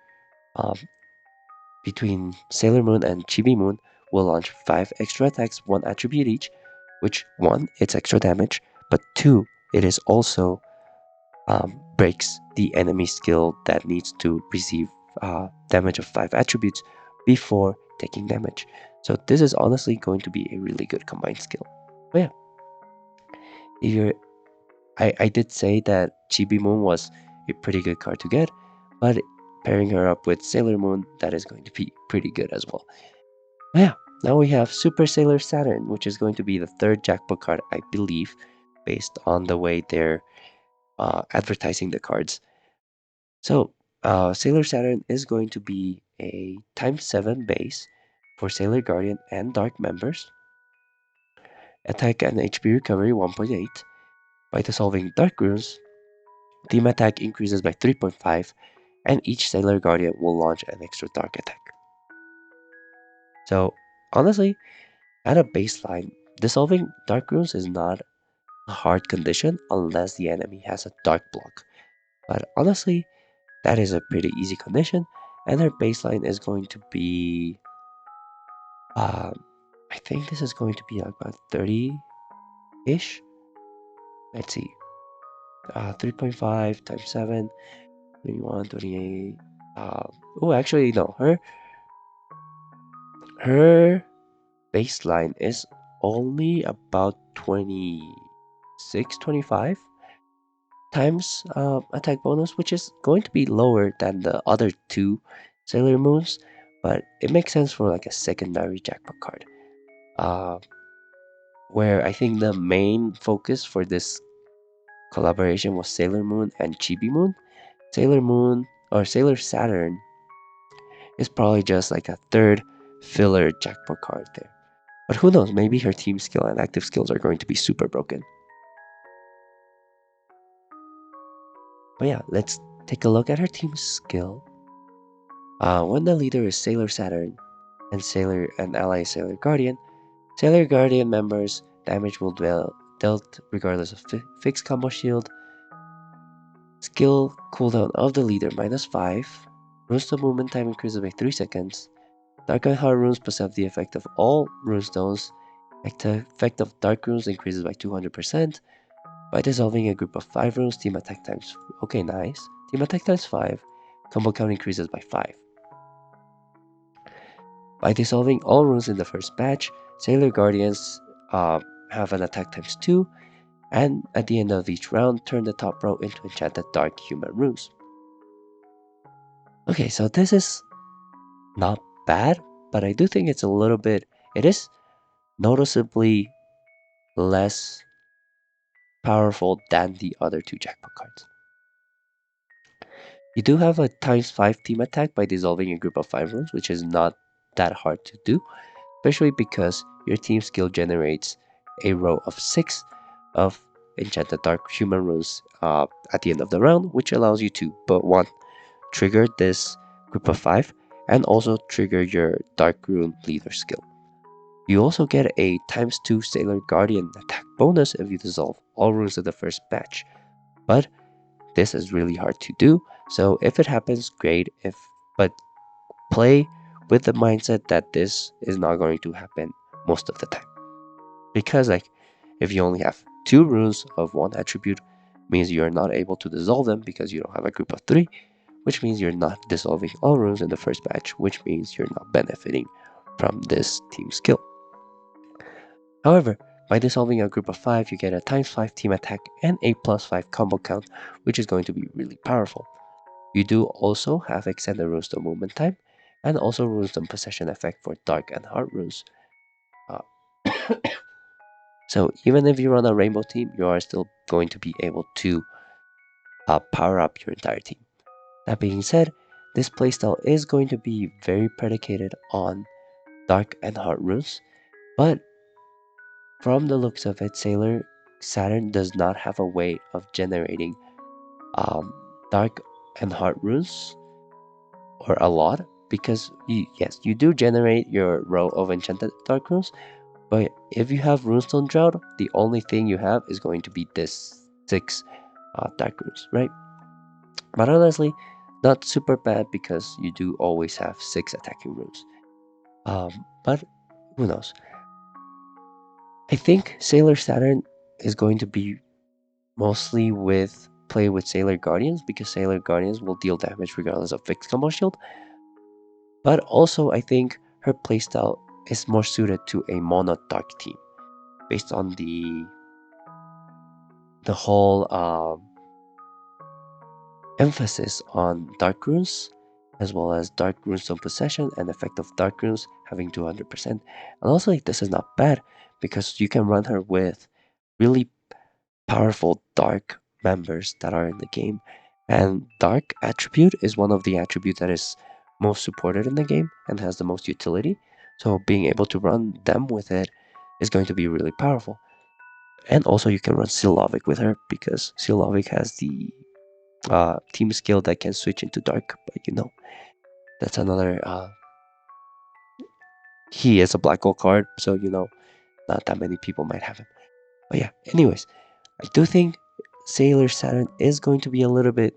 um, between Sailor Moon and Chibi Moon will launch 5 extra attacks, 1 attribute each, which 1, it's extra damage, but 2, it is also breaks the enemy skill that needs to receive damage of 5 attributes before taking damage. So this is honestly going to be a really good combined skill. But yeah, if you're, I did say that Chibi Moon was a pretty good card to get, but pairing her up with Sailor Moon, that is going to be pretty good as well. But yeah, now we have Super Sailor Saturn, which is going to be the third jackpot card, I believe, based on the way they're advertising the cards. So, Sailor Saturn is going to be a ×7 base for Sailor Guardian and Dark members. Attack and HP recovery 1.8. By dissolving Dark runes, team attack increases by 3.5, and each Sailor Guardian will launch an extra Dark attack. So, honestly, at a baseline, dissolving Dark runes is not a hard condition unless the enemy has a Dark block. But honestly, that is a pretty easy condition, and their baseline is going to be I think this is going to be about 30-ish. Let's see. 3.5 times 7, 21, 28. Oh, actually, no. Her baseline is only about 26, 25 times attack bonus, which is going to be lower than the other two Sailor Moons, but it makes sense for like a secondary jackpot card. Where I think the main focus for this collaboration was Sailor Moon and Chibi Moon. Sailor Moon or Sailor Saturn is probably just like a third filler jackpot card there. But who knows, maybe her team skill and active skills are going to be super broken. But yeah, let's take a look at her team skill. When the leader is Sailor Saturn and ally Sailor Guardian, Sailor Guardian members damage will dealt regardless of fixed combo shield. Skill cooldown of the leader -5. Runestone movement time increases by 3 seconds. Dark and Hard runes possess the effect of all runestones. Effect of Dark runes increases by 200%. By dissolving a group of 5 runes, team attack times. Okay, nice. Team attack times 5. Combo count increases by 5. By dissolving all runes in the first batch, Sailor Guardians have an attack times 2. And at the end of each round, turn the top row into enchanted Dark human runes. Okay, so this is not bad, but I do think it's a little bit, it is noticeably less powerful than the other two jackpot cards. You do have a ×5 team attack by dissolving a group of 5 runes, which is not that hard to do, especially because your team skill generates a row of 6 of enchanted dark human runes at the end of the round, which allows you to, but one, trigger this group of 5, and also trigger your dark rune leader skill. You also get a ×2 Sailor Guardian attack bonus if you dissolve all runes in the first batch, but this is really hard to do, so if it happens, great, but play with the mindset that this is not going to happen most of the time. Because like, if you only have 2 runes of one attribute, means you're not able to dissolve them because you don't have a group of 3, which means you're not dissolving all runes in the first batch, which means you're not benefiting from this team skill. However, by dissolving a group of 5, you get a ×5 team attack and a +5 combo count, which is going to be really powerful. You do also have extended runestone movement time, and also runestone possession effect for dark and hard runes. So even if you run a rainbow team, you are still going to be able to power up your entire team. That being said, this playstyle is going to be very predicated on dark and hard runes, but from the looks of it, Sailor Saturn does not have a way of generating dark and hard runes, or a lot, because yes, you do generate your row of enchanted dark runes, but if you have Runestone Drought, the only thing you have is going to be this 6 dark runes, right? But honestly, not super bad because you do always have 6 attacking runes. But Who knows? I think Sailor Saturn is going to be mostly with play with Sailor Guardians, because Sailor Guardians will deal damage regardless of fixed combo shield. But also, I think her playstyle is more suited to a mono dark team, based on the whole emphasis on dark runes, as well as dark runestone possession and effect of dark runes having 200%. And also, like, this is not bad because you can run her with really powerful dark members that are in the game, and dark attribute is one of the attributes that is most supported in the game and has the most utility. So being able to run them with it is going to be really powerful. And also you can run Silovic with her because Silovic has the team skill that can switch into dark, but that's another he is a black hole card, so not that many people might have him. But yeah, anyways, I do think Sailor Saturn is going to be a little bit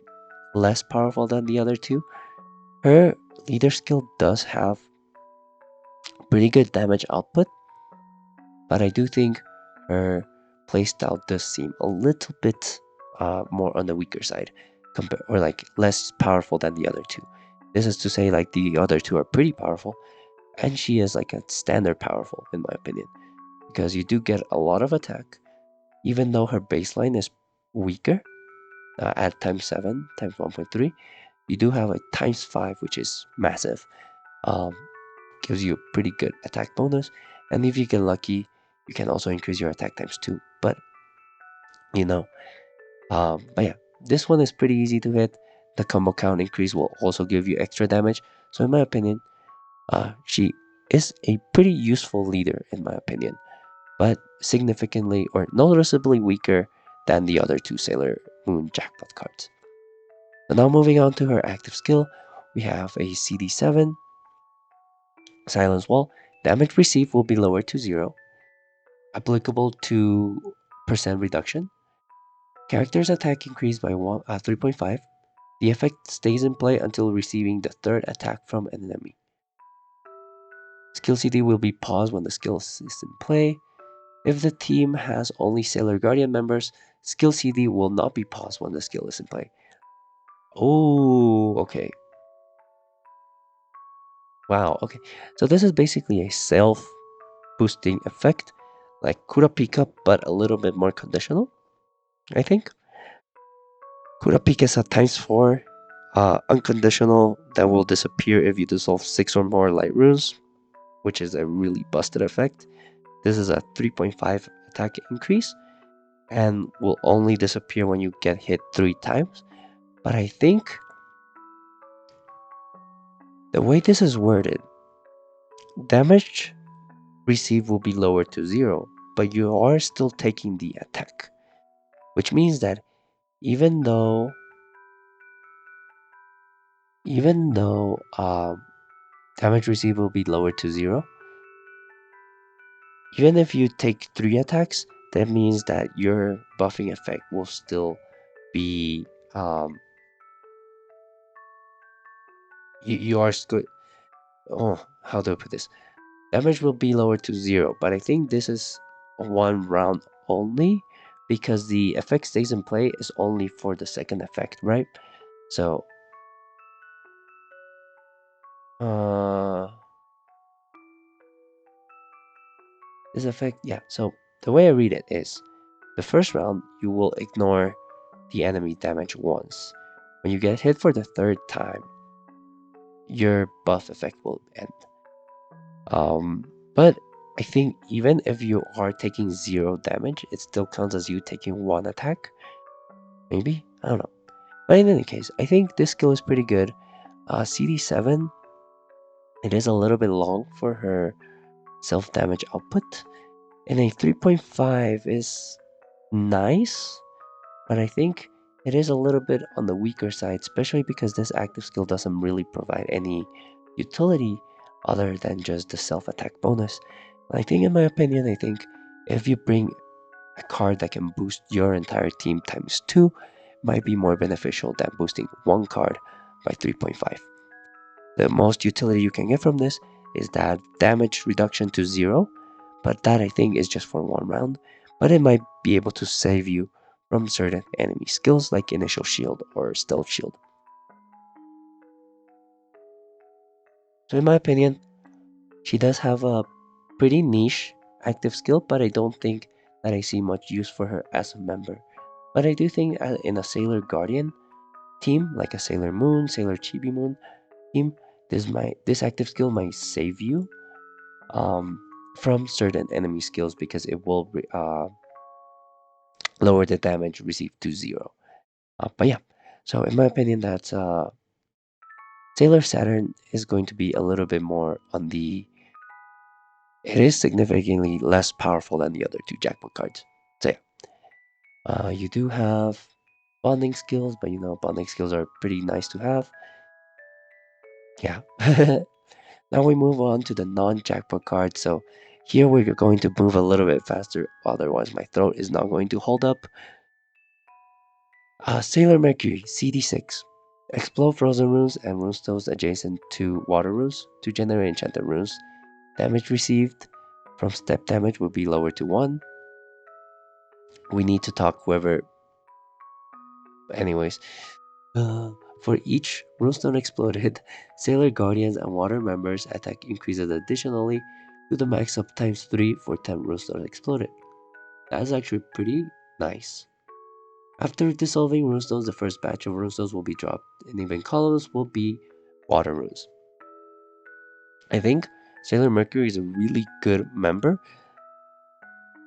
less powerful than the other two. Her leader skill does have pretty good damage output, but I do think her playstyle does seem a little bit more on the weaker side, or like less powerful than the other two. This is to say, like, the other two are pretty powerful, and she is like a standard powerful in my opinion, because you do get a lot of attack, even though her baseline is weaker. At times 7 times 1.3, you do have a times 5, which is massive. Gives you a pretty good attack bonus, and if you get lucky, you can also increase your attack times 2. But yeah, this one is pretty easy to hit. The combo count increase will also give you extra damage. So in my opinion, she is a pretty useful leader in my opinion, but significantly or noticeably weaker than the other two Sailor Moon jackpot cards. So now moving on to her active skill, we have a CD7, Silence Wall. Damage received will be lowered to 0, applicable to percent reduction. Character's attack increased by 3.5. The effect stays in play until receiving the third attack from an enemy. Skill CD will be paused when the skill is in play. If the team has only Sailor Guardian members, skill CD will not be paused when the skill is in play. Oh, okay. Wow, okay. So this is basically a self-boosting effect, like Kurapika, but a little bit more conditional, I think. Kurapika is a times 4 unconditional that will disappear if you dissolve 6 or more light runes, which is a really busted effect. This is a 3.5 attack increase and will only disappear when you get hit 3 times. But I think the way this is worded, damage received will be lowered to 0, but you are still taking the attack, which means that even though damage received will be lowered to 0, even if you take 3 attacks, that means that your buffing effect will still be you are good. Oh, how do I put this? Damage will be lowered to 0, but I think this is 1 round only, because the effect stays in play is only for the second effect, right? So this effect, yeah, so the way I read it is, the first round you will ignore the enemy damage once. When you get hit for the third time, your buff effect will end. But I think even if you are taking 0 damage, it still counts as you taking 1 attack. Maybe? I don't know. But in any case, I think this skill is pretty good. CD7, it is a little bit long for her self-damage output. And a 3.5 is nice, but I think it is a little bit on the weaker side, especially because this active skill doesn't really provide any utility other than just the self-attack bonus. And I think, in my opinion, if you bring a card that can boost your entire team times 2, might be more beneficial than boosting one card by 3.5. The most utility you can get from this is that damage reduction to 0, but that I think is just for one round, but it might be able to save you from certain enemy skills like initial shield or stealth shield. So in my opinion, she does have a pretty niche active skill, but I don't think that I see much use for her as a member. But I do think in a Sailor Guardian team, like a Sailor Moon, Sailor Chibi Moon team, this active skill might save you um, from certain enemy skills because it will lower the damage received to 0. But yeah, so in my opinion, that's Sailor Saturn is going to be a little bit more on the. It is significantly less powerful than the other two jackpot cards. So yeah, you do have bonding skills, but bonding skills are pretty nice to have. Yeah. Now we move on to the non-jackpot cards. So here we're going to move a little bit faster, otherwise my throat is not going to hold up. Sailor Mercury, CD6. Explode frozen runes and runestones adjacent to water runes to generate enchanted runes. Damage received from step damage will be lowered to 1. We need to talk whoever. Anyways, for each runestone exploded, Sailor Guardians and Water members' attack increases additionally to the max of times 3 for 10 runestones exploded. That's actually pretty nice. After dissolving runestones, the first batch of runestones will be dropped, and even columns will be water runes. I think Sailor Mercury is a really good member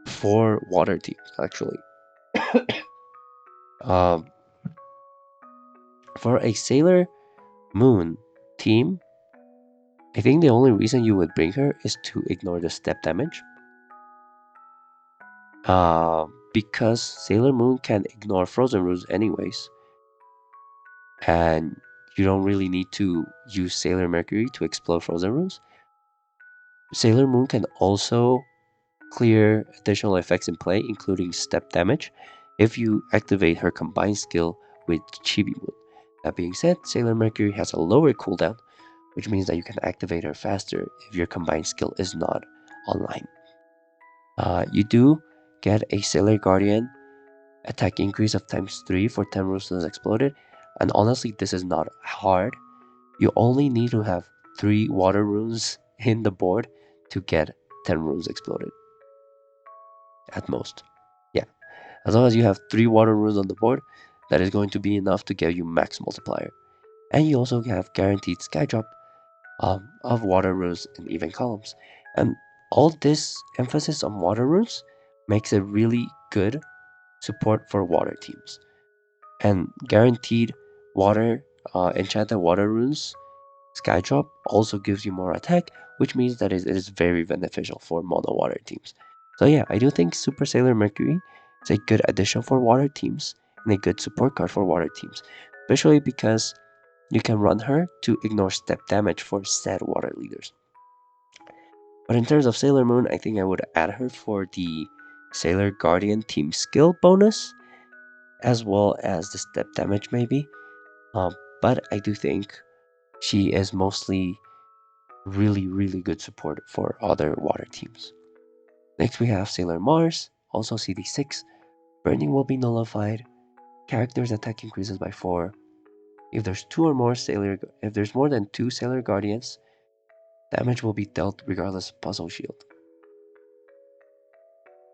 for water teams, actually. um, for a Sailor Moon team, I think the only reason you would bring her is to ignore the step damage. Because Sailor Moon can ignore frozen runes anyways, and you don't really need to use Sailor Mercury to explode frozen runes. Sailor Moon can also clear additional effects in play, including step damage, if you activate her combined skill with Chibi Moon. That being said, Sailor Mercury has a lower cooldown, which means that you can activate her faster if your combined skill is not online. You do get a Sailor Guardian attack increase of times 3 for 10 runes exploded, and honestly, this is not hard. You only need to have 3 water runes in the board to get 10 runes exploded. At most. Yeah. As long as you have 3 water runes on the board, that is going to be enough to give you max multiplier. And you also have guaranteed sky drop of water runes in even columns. And all this emphasis on water runes makes it really good support for water teams. And guaranteed water, enchanted water runes, sky drop also gives you more attack, which means that it is very beneficial for mono water teams. So yeah, I do think Super Sailor Mercury is a good addition for water teams and a good support card for water teams, especially because you can run her to ignore step damage for said water leaders. But in terms of Sailor Moon, I think I would add her for the Sailor Guardian team skill bonus, as well as the step damage maybe. But I do think she is mostly really good support for other water teams. Next we have Sailor Mars, also CD6. Burning will be nullified. Character's attack increases by 4. If there's more than 2 Sailor Guardians, damage will be dealt regardless of puzzle shield.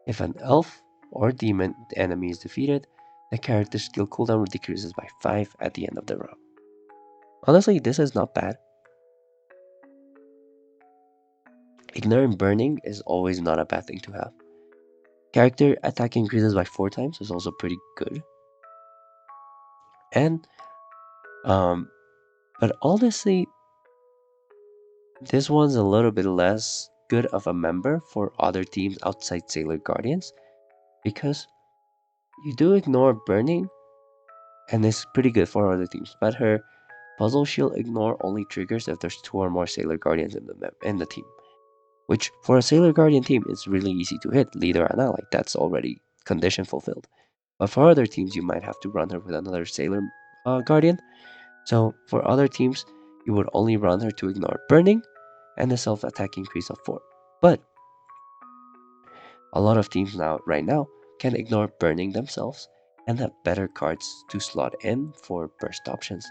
If an elf or demon enemy is defeated, the character's skill cooldown decreases by 5 at the end of the round. Honestly, this is not bad. Ignoring burning is always not a bad thing to have. Character attack increases by 4 times is also pretty good. And but honestly, this one's a little bit less good of a member for other teams outside Sailor Guardians, because you do ignore burning and it's pretty good for other teams, but her puzzle shield ignore only triggers if there's 2 or more Sailor Guardians in the team, which for a Sailor Guardian team is really easy to hit, leader and ally, that's already condition fulfilled. But for other teams, you might have to run her with another Sailor Guardian. So for other teams, you would only run her to ignore burning and a self-attack increase of 4. But a lot of teams right now can ignore burning themselves and have better cards to slot in for burst options.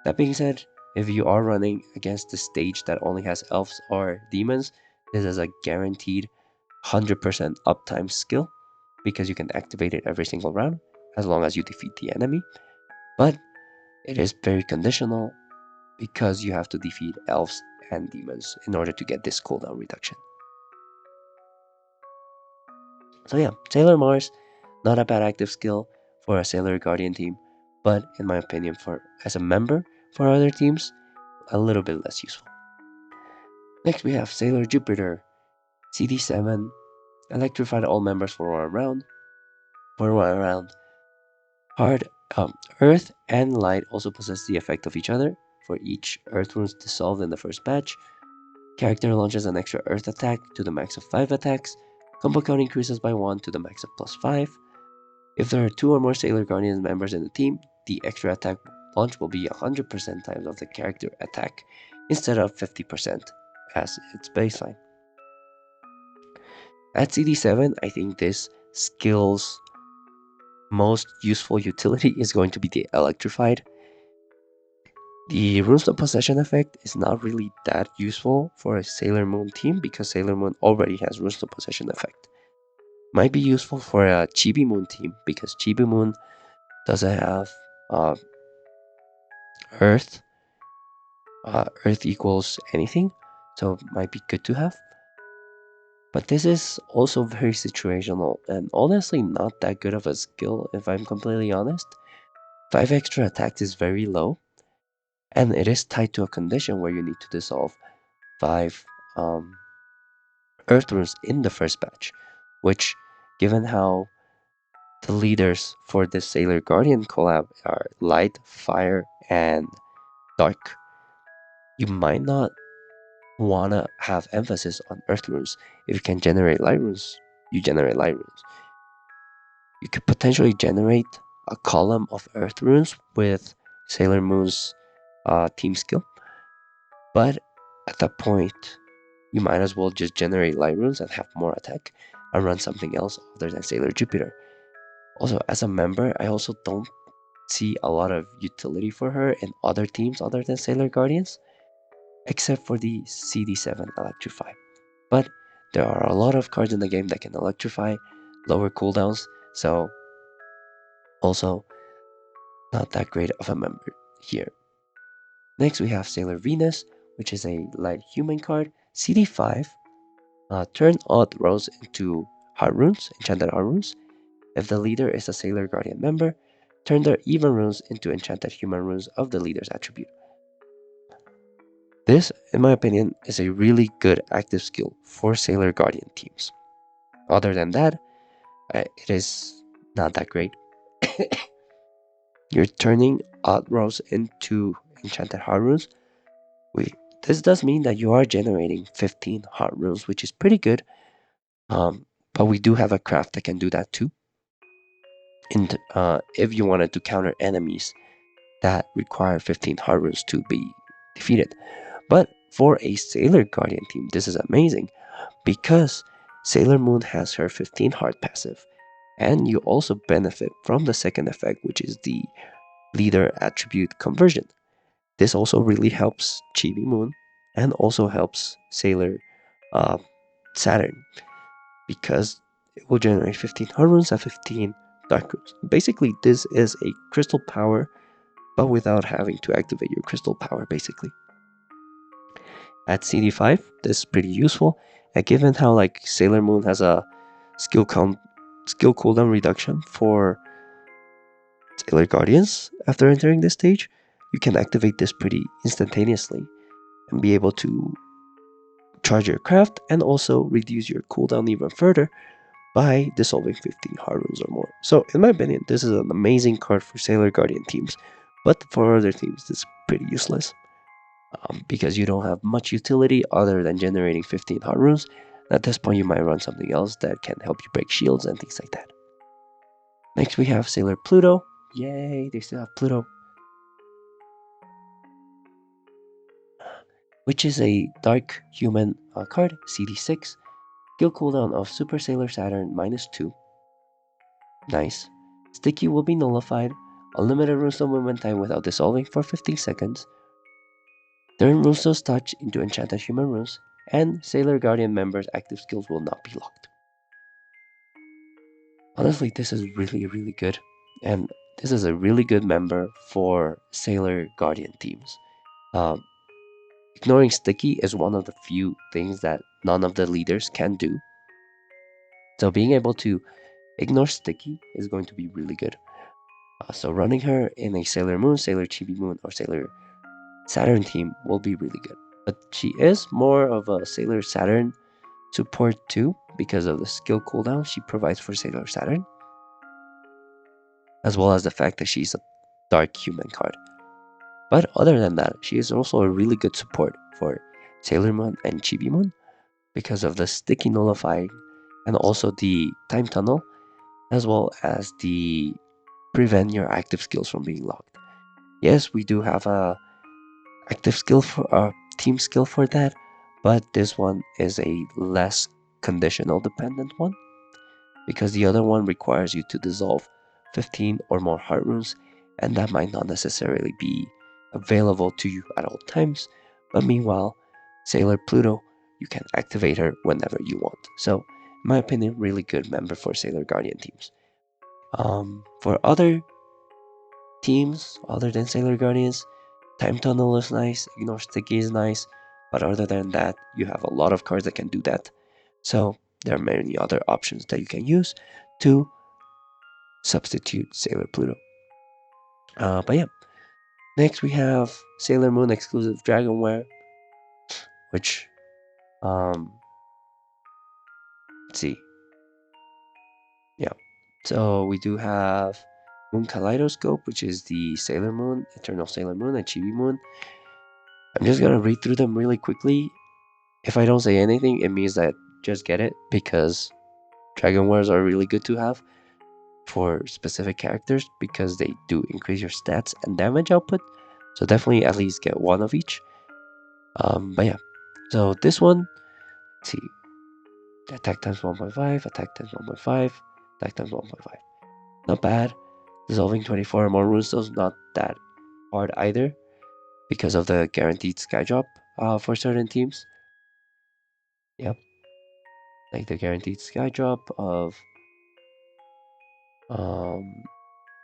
That being said, if you are running against a stage that only has elves or demons, this is a guaranteed 100% uptime skill because you can activate it every single round as long as you defeat the enemy. But it is very conditional because you have to defeat elves and demons in order to get this cooldown reduction. So yeah, Sailor Mars, not a bad active skill for a Sailor Guardian team, but in my opinion, for as a member for other teams, a little bit less useful. Next we have Sailor Jupiter, CD7, electrified all members for 1 round. For 1 round, hard Earth and Light also possess the effect of each other. For each Earth runes dissolved in the first batch, character launches an extra Earth attack to the max of 5 attacks. Combo count increases by 1 to the max of +5. If there are 2 or more Sailor Guardians members in the team, the extra attack launch will be 100% times of the character attack instead of 50% as its baseline. At CD7, I think this skill's most useful utility is going to be the Electrified. The Runes of Possession effect is not really that useful for a Sailor Moon team because Sailor Moon already has Runes of Possession effect. Might be useful for a Chibi Moon team because Chibi Moon doesn't have Earth. Earth equals anything, so it might be good to have. But this is also very situational and honestly not that good of a skill if I'm completely honest. 5 extra attacks is very low, and it is tied to a condition where you need to dissolve 5 Earth runes in the first batch, which, given how the leaders for the Sailor Guardian collab are Light, Fire, and Dark, you might not wanna have emphasis on Earth runes. If you can generate Light runes, you generate Light runes. You could potentially generate a column of Earth runes with Sailor Moon's team skill, but at that point, you might as well just generate Light runes and have more attack and run something else other than Sailor Jupiter. Also, as a member, I also don't see a lot of utility for her in other teams other than Sailor Guardians, except for the CD7 Electrify. But there are a lot of cards in the game that can electrify, lower cooldowns, so also not that great of a member here. Next we have Sailor Venus, which is a light human card, CD5. Turn odd rows into heart runes, enchanted heart runes. If the leader is a Sailor Guardian member, turn their even runes into enchanted human runes of the leader's attribute. This, in my opinion, is a really good active skill for Sailor Guardian teams. Other than that, it is not that great. You're turning odd rows into enchanted heart runes. This does mean that you are generating 15 heart runes, which is pretty good. But we do have a craft that can do that too. And if you wanted to counter enemies that require 15 heart runes to be defeated. But for a Sailor Guardian team, this is amazing because Sailor Moon has her 15 heart passive, and you also benefit from the second effect, which is the leader attribute conversion. This also really helps Chibi Moon and also helps Sailor Saturn because it will generate 15 heart runes and 15 dark runes. Basically, this is a crystal power, but without having to activate your crystal power, basically. At CD5, this is pretty useful, and given how like Sailor Moon has a skill cooldown reduction for Sailor Guardians after entering this stage, you can activate this pretty instantaneously and be able to charge your craft and also reduce your cooldown even further by dissolving 15 heart runes or more. So in my opinion, this is an amazing card for Sailor Guardian teams, but for other teams, this is pretty useless. Because you don't have much utility other than generating 15 heart runes. At this point, you might run something else that can help you break shields and things like that. Next, we have Sailor Pluto. Yay, they still have Pluto. which is a dark human card, CD6. Skill cooldown of Super Sailor Saturn -2. Nice. Sticky will be nullified. Unlimited runestone movement time without dissolving for 15 seconds. Turn runestones touch into enchanted human runes, and Sailor Guardian members' active skills will not be locked. Honestly, this is really good, and this is a really good member for Sailor Guardian teams. Um, Ignoring Sticky is one of the few things that none of the leaders can do. So being able to ignore Sticky is going to be really good. So running her in a Sailor Moon, Sailor Chibi Moon, or Sailor Saturn team will be really good. But she is more of a Sailor Saturn support too, because of the skill cooldown she provides for Sailor Saturn, as well as the fact that she's a dark human card. But other than that, she is also a really good support for Sailor Moon and Chibi Moon because of the sticky nullifying and also the time tunnel, as well as the prevent your active skills from being locked. Yes, we do have a active skill for a team skill for that, but this one is a less conditional dependent one because the other one requires you to dissolve 15 or more heart runes, and that might not necessarily be available to you at all times. But meanwhile, Sailor Pluto, you can activate her whenever you want. So, in my opinion, really good member for Sailor Guardian teams. For other teams other than Sailor Guardians, Time Tunnel is nice, Ignore Sticky is nice, but other than that, you have a lot of cards that can do that. So there are many other options that you can use to substitute Sailor Pluto. But yeah, next we have Sailor Moon exclusive Dragonware, which, let's see, yeah. So we do have Moon Kaleidoscope, which is the Sailor Moon, Eternal Sailor Moon, and Chibi Moon. I'm just gonna read through them really quickly. If I don't say anything, it means that just get it because Dragon Wares are really good to have for specific characters because they do increase your stats and damage output. So definitely at least get one of each. But yeah, so this one, let's see, attack times 1.5, attack times 1.5, attack times 1.5. Not bad. Dissolving 24 or more runes is not that hard either because of the guaranteed sky drop for certain teams. Yep, like the guaranteed sky drop of her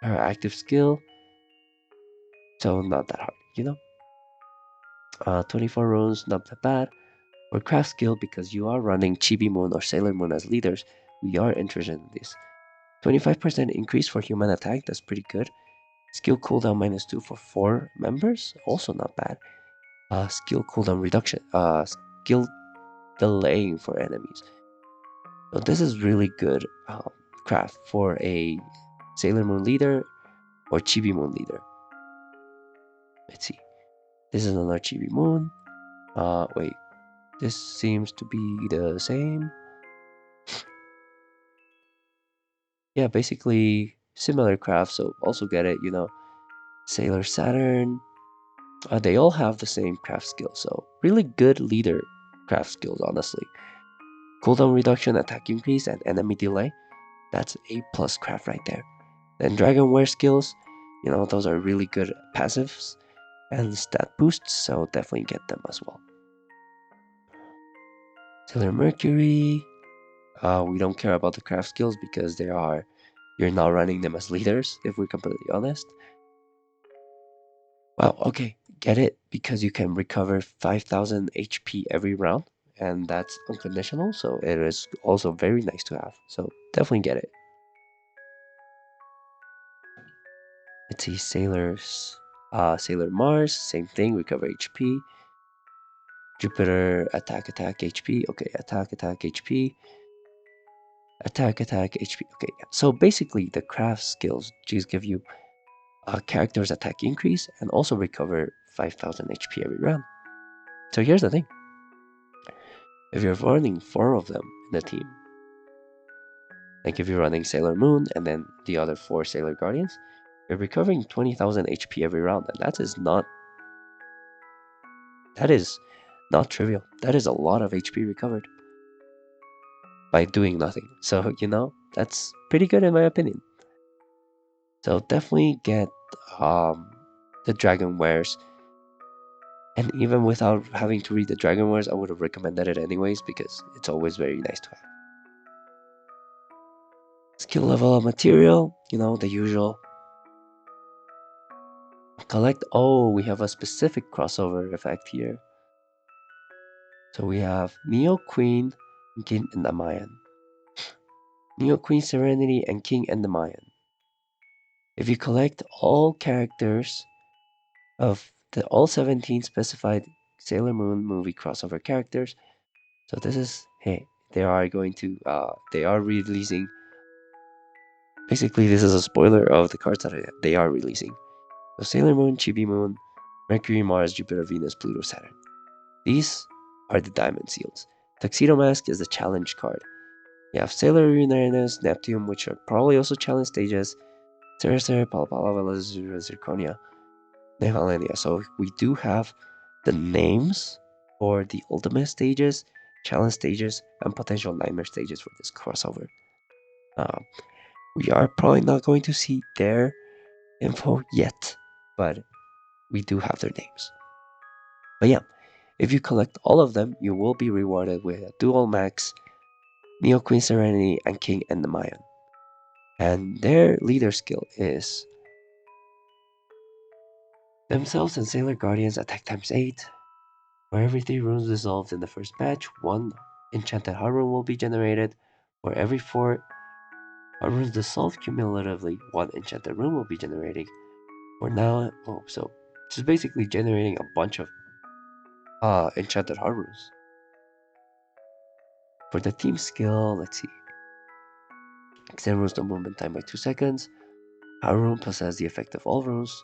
active skill. So not that hard, 24 runes, not that bad. For craft skill, because you are running Chibi Moon or Sailor Moon as leaders, we are interested in this. 25% increase for human attack, that's pretty good. Skill cooldown -2 for 4 members, also not bad. Skill cooldown reduction, skill delaying for enemies. So this is really good craft for a Sailor Moon leader or Chibi Moon leader. Let's see. This is another Chibi Moon. Wait. This seems to be the same. Yeah, basically similar craft, so also get it, Sailor Saturn. They all have the same craft skill, so really good leader craft skills, honestly. Cooldown reduction, attack increase, and enemy delay. That's A plus craft right there. Then Dragonware skills, those are really good passives and stat boosts, so definitely get them as well. Sailor Mercury. We don't care about the craft skills because you're not running them as leaders, if we're completely honest. Wow, okay, get it, because you can recover 5,000 HP every round, and that's unconditional, so it is also very nice to have. So definitely get it. Let's see, Sailor Mars, same thing, recover HP. Jupiter, attack, HP. Okay, attack, HP. Attack, HP. Okay, yeah. So basically, the craft skills just give you character's attack increase and also recover 5,000 HP every round. So here's the thing. If you're running 4 of them in the team, like if you're running Sailor Moon and then the other 4 Sailor Guardians, you're recovering 20,000 HP every round, and that is not trivial. That is a lot of HP recovered by doing nothing. So, that's pretty good in my opinion. So definitely get the Dragon Wares. And even without having to read the Dragon Wares, I would have recommended it anyways because it's always very nice to have. Skill level of material, the usual. Collect. Oh, we have a specific crossover effect here. So we have Neo Queen, King and the Mayan. Neo Queen Serenity and King and the Mayan. If you collect all characters of all 17 specified Sailor Moon movie crossover characters, so this is, hey, they are releasing. Basically, this is a spoiler of the cards that they are releasing. So Sailor Moon, Chibi Moon, Mercury, Mars, Jupiter, Venus, Pluto, Saturn. These are the diamond seals. Tuxedo Mask is the challenge card. You have Sailor Uranus, Neptune, which are probably also challenge stages. Cerecer, Palapala, Zirconia, Nevalenia. So we do have the names for the ultimate stages, challenge stages, and potential nightmare stages for this crossover. We are probably not going to see their info yet, but we do have their names. But yeah, if you collect all of them, you will be rewarded with a Dual Max, Neo Queen Serenity, and King and the Mayan. And their leader skill is themselves and Sailor Guardians attack times 8. For every 3 runes dissolved in the first batch, 1 enchanted heart rune will be generated. For every 4 heart runes dissolved cumulatively, 1 enchanted rune will be generating. For now, so just basically generating a bunch of enchanted heart runes. For the team skill, let's see. Extend runes the movement time by 2 seconds. Heart rune possesses the effect of all runes.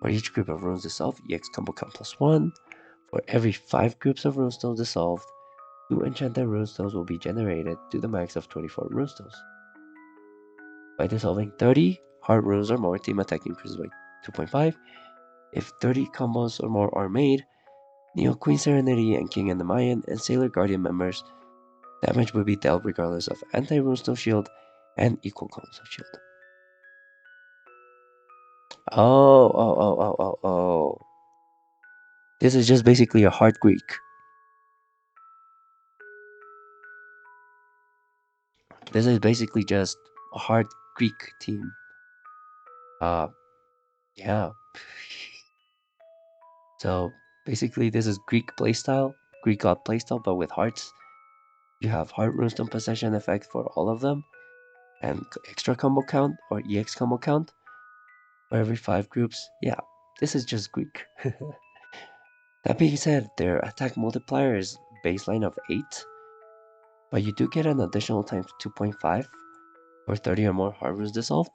For each group of runes dissolved, EX combo count +1. For every 5 groups of runestones dissolved, 2 enchanted runestones will be generated to the max of 24 runestones. By dissolving 30 heart runes or more, team attack increases by 2.5. If 30 combos or more are made, Neo Queen Serenity and King and the Mayan and Sailor Guardian members, damage will be dealt regardless of anti-runestone shield and equal cones of shield. Oh. This is just basically a hard Greek. This is basically just a hard Greek team. Yeah. So basically, this is Greek playstyle, Greek god playstyle, but with hearts. You have heart runestone possession effect for all of them, and extra combo count or EX combo count for every 5 groups. Yeah, this is just Greek. That being said, their attack multiplier is baseline of 8, but you do get an additional times 2.5 for 30 or more heart runes dissolved,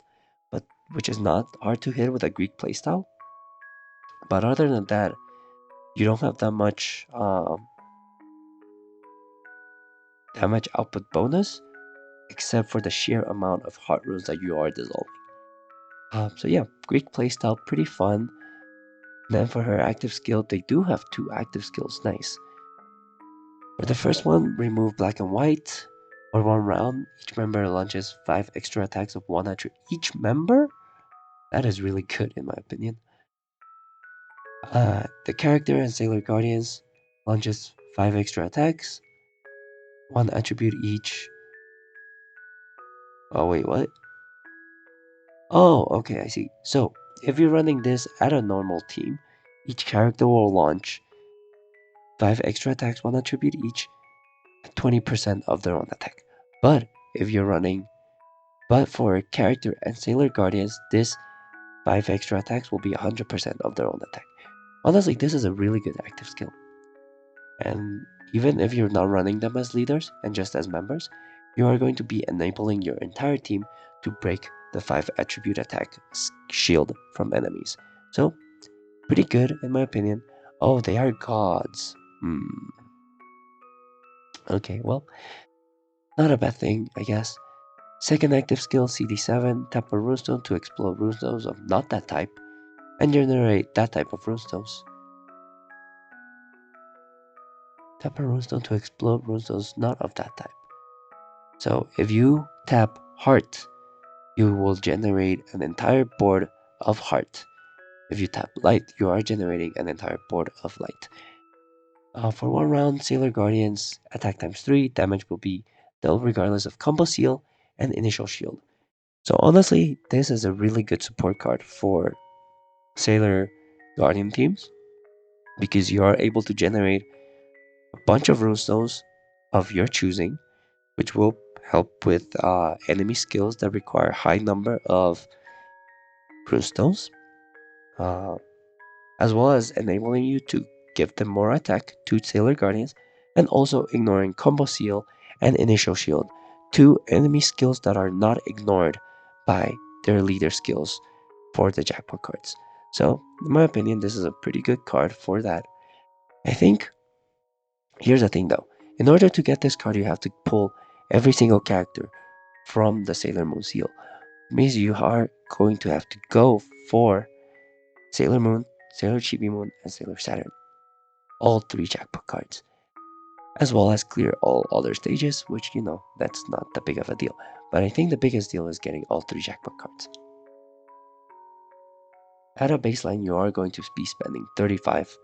but which is not hard to hit with a Greek playstyle. But other than that, you don't have that much damage output bonus, except for the sheer amount of heart runes that you are dissolving. So yeah, Greek playstyle, pretty fun. Then for her active skill, they do have 2 active skills, nice. For the first one, remove black and white. For 1 round, each member launches 5 extra attacks of 1 attribute. Each member? That is really good in my opinion. The character and Sailor Guardians launches 5 extra attacks, 1 attribute each. Oh wait, what? Oh, okay, I see. So, if you're running this at a normal team, each character will launch 5 extra attacks, 1 attribute each, at 20% of their own attack. But for character and Sailor Guardians, this 5 extra attacks will be 100% of their own attack. Honestly, this is a really good active skill. And even if you're not running them as leaders and just as members, you are going to be enabling your entire team to break the 5 attribute attack shield from enemies. So, pretty good in my opinion. Oh, they are gods. Okay, well, not a bad thing, I guess. Second active skill, CD7, tap a runestone to explode runestones of not that type, and generate that type of runestones. Tap a runestone to explode runestones not of that type. So if you tap heart, you will generate an entire board of heart. If you tap light, you are generating an entire board of light. For 1 round, Sailor Guardians attack times 3, damage will be dealt regardless of combo seal and initial shield. So honestly, this is a really good support card for Sailor Guardian teams because you are able to generate a bunch of runestones of your choosing, which will help with enemy skills that require high number of runestones, uh, as well as enabling you to give them more attack to Sailor Guardians, and also ignoring combo seal and initial shield, two enemy skills that are not ignored by their leader skills for the jackpot cards. So, in my opinion, this is a pretty good card for that. I think, here's the thing though, in order to get this card, you have to pull every single character from the Sailor Moon seal. It means you are going to have to go for Sailor Moon, Sailor Chibi Moon, and Sailor Saturn. All 3 jackpot cards, as well as clear all other stages, which, that's not that big of a deal. But I think the biggest deal is getting all 3 jackpot cards. At a baseline, you are going to be spending 35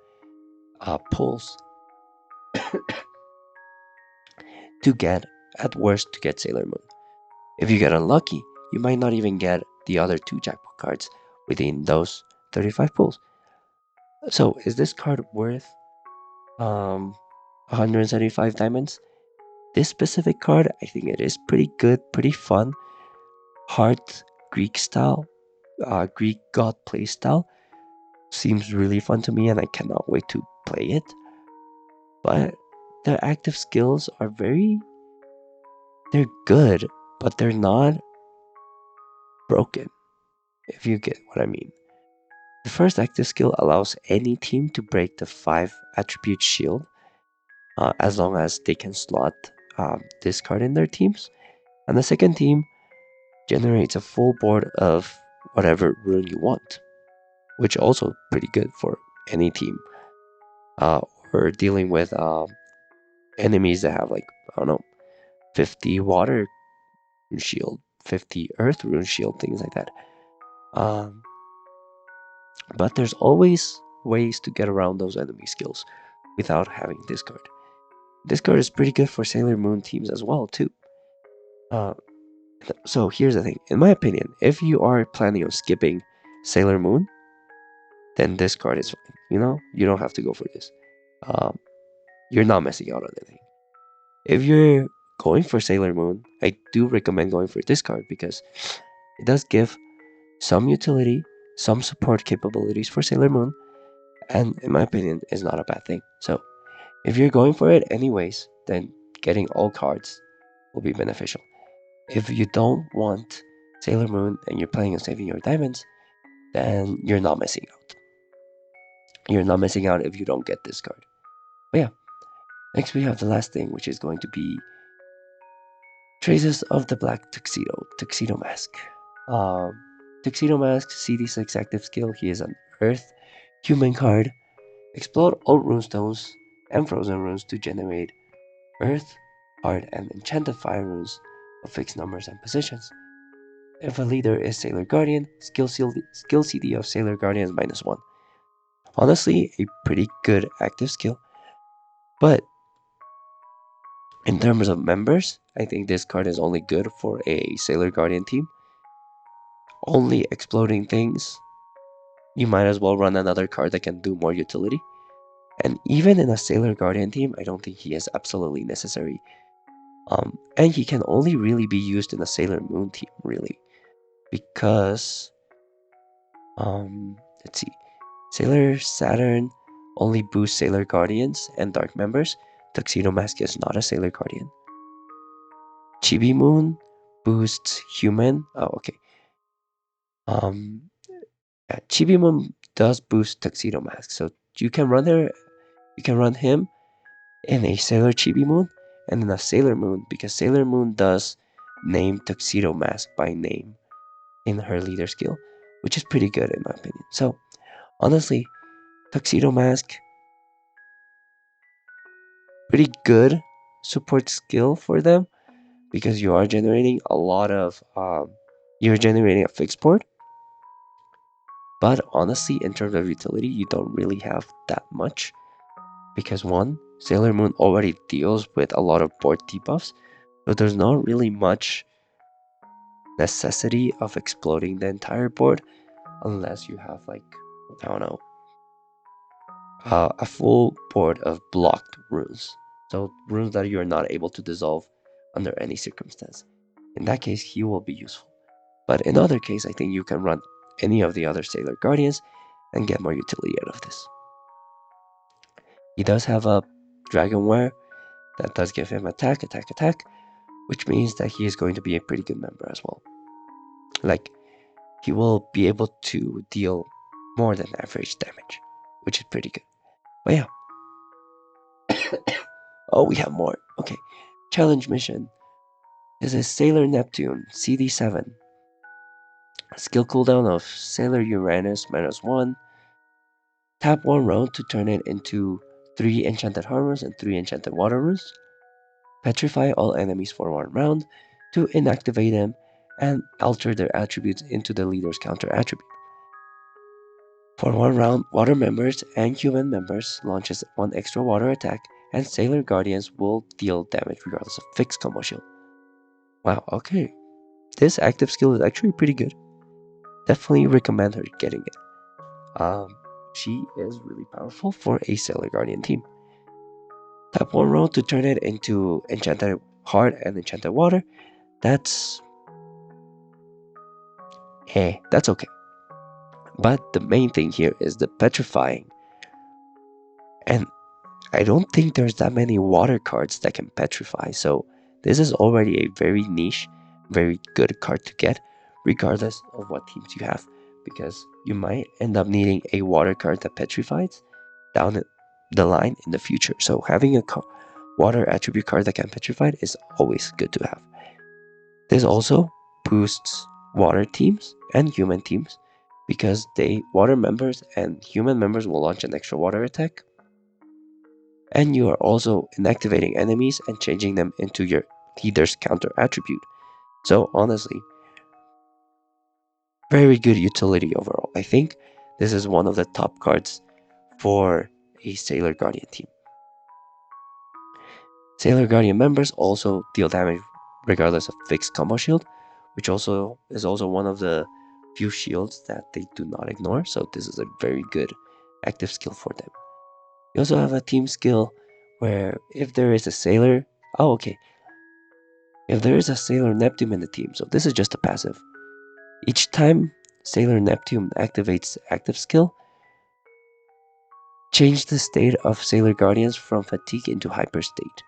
pulls to get, at worst, to get Sailor Moon. If you get unlucky, you might not even get the other 2 jackpot cards within those 35 pulls. So, is this card worth 175 diamonds? This specific card, I think it is pretty good, pretty fun. Heart Greek style, Greek god play style seems really fun to me, and I cannot wait to play it. But the active skills are they're good, but they're not broken, if you get what I mean. The first active skill allows any team to break the 5 attribute shield, as long as they can slot this card in their teams. And the second team generates a full board of whatever rune you want, which also pretty good for any team. Or dealing with enemies that have, like, I don't know, 50 water rune shield, 50 earth rune shield, things like that. But there's always ways to get around those enemy skills without having this card. This card is pretty good for Sailor Moon teams as well too. So here's the thing. In my opinion, if you are planning on skipping Sailor Moon, then this card is fine. You don't have to go for this. You're not missing out on anything. If you're going for Sailor Moon, I do recommend going for this card because it does give some utility, some support capabilities for Sailor Moon, and in my opinion, is not a bad thing. So if you're going for it anyways, then getting all cards will be beneficial. If you don't want Sailor Moon and you're planning on saving your diamonds, then you're not missing out. You're not missing out if you don't get this card. But yeah, next we have the last thing, which is going to be Traces of the Black Tuxedo Mask. Tuxedo Mask, CD6 active skill. He is an Earth human card. Explode all runestones and frozen runes to generate Earth, Heart, and Enchanted Fire runes of fixed numbers and positions. If a leader is Sailor Guardian, skill CD of Sailor Guardian is -1. Honestly, a pretty good active skill. But in terms of members, I think this card is only good for a Sailor Guardian team. Only exploding things, you might as well run another card that can do more utility. And even in a Sailor Guardian team, I don't think he is absolutely necessary. And he can only really be used in a Sailor Moon team, really. Because, let's see. Sailor Saturn only boosts Sailor Guardians and Dark members. Tuxedo Mask is not a Sailor Guardian. Chibi Moon boosts human. Oh, okay. Chibi Moon does boost Tuxedo Mask, so you can run her. You can run him in a Sailor Chibi Moon and in a Sailor Moon, because Sailor Moon does name Tuxedo Mask by name in her leader skill, which is pretty good in my opinion. So honestly, Tuxedo Mask pretty good support skill for them because you are generating a lot of you're generating a fixed board. But honestly, in terms of utility, you don't really have that much because one, Sailor Moon already deals with a lot of board debuffs, so there's not really much necessity of exploding the entire board unless you have like, I don't know, a full board of blocked runes. So runes that you're not able to dissolve under any circumstance. In that case, he will be useful. But in other case, I think you can run any of the other Sailor Guardians and get more utility out of this. He does have a Dragonware that does give him attack, which means that he is going to be a pretty good member as well. Like, he will be able to deal more than average damage, which is pretty good. But yeah. Oh, we have more. Okay. Challenge mission. This is Sailor Neptune, CD7. Skill cooldown of Sailor Uranus -1. Tap 1 round to turn it into 3 enchanted heart runes and 3 enchanted water runes. Petrify all enemies for 1 round to inactivate them and alter their attributes into the leader's counter attribute. For 1 round, water members and human members launches 1 extra water attack, and Sailor Guardians will deal damage regardless of fixed combo shield. Wow, okay. This active skill is actually pretty good. Definitely recommend her getting it. She is really powerful for a Sailor Guardian team. Tap 1 round to turn it into Enchanted Heart and Enchanted Water. That's okay. But the main thing here is the petrifying. And I don't think there's that many water cards that can petrify, so this is already a very niche, very good card to get, regardless of what teams you have, because you might end up needing a water card that petrifies down the line in the future. So having a water attribute card that can petrify is always good to have. This also boosts water teams and human teams because water members and human members will launch an extra water attack, and you are also inactivating enemies and changing them into your leader's counter attribute. So honestly, very good utility overall. I think this is one of the top cards for a Sailor Guardian team. Sailor Guardian members also deal damage regardless of fixed combo shield, which also is also one of the few shields that they do not ignore, so this is a very good active skill for them. You also have a team skill where if there is a Sailor... Oh, okay. If there is a Sailor Neptune in the team, so this is just a passive. Each time Sailor Neptune activates active skill, change the state of Sailor Guardians from fatigue into hyper state.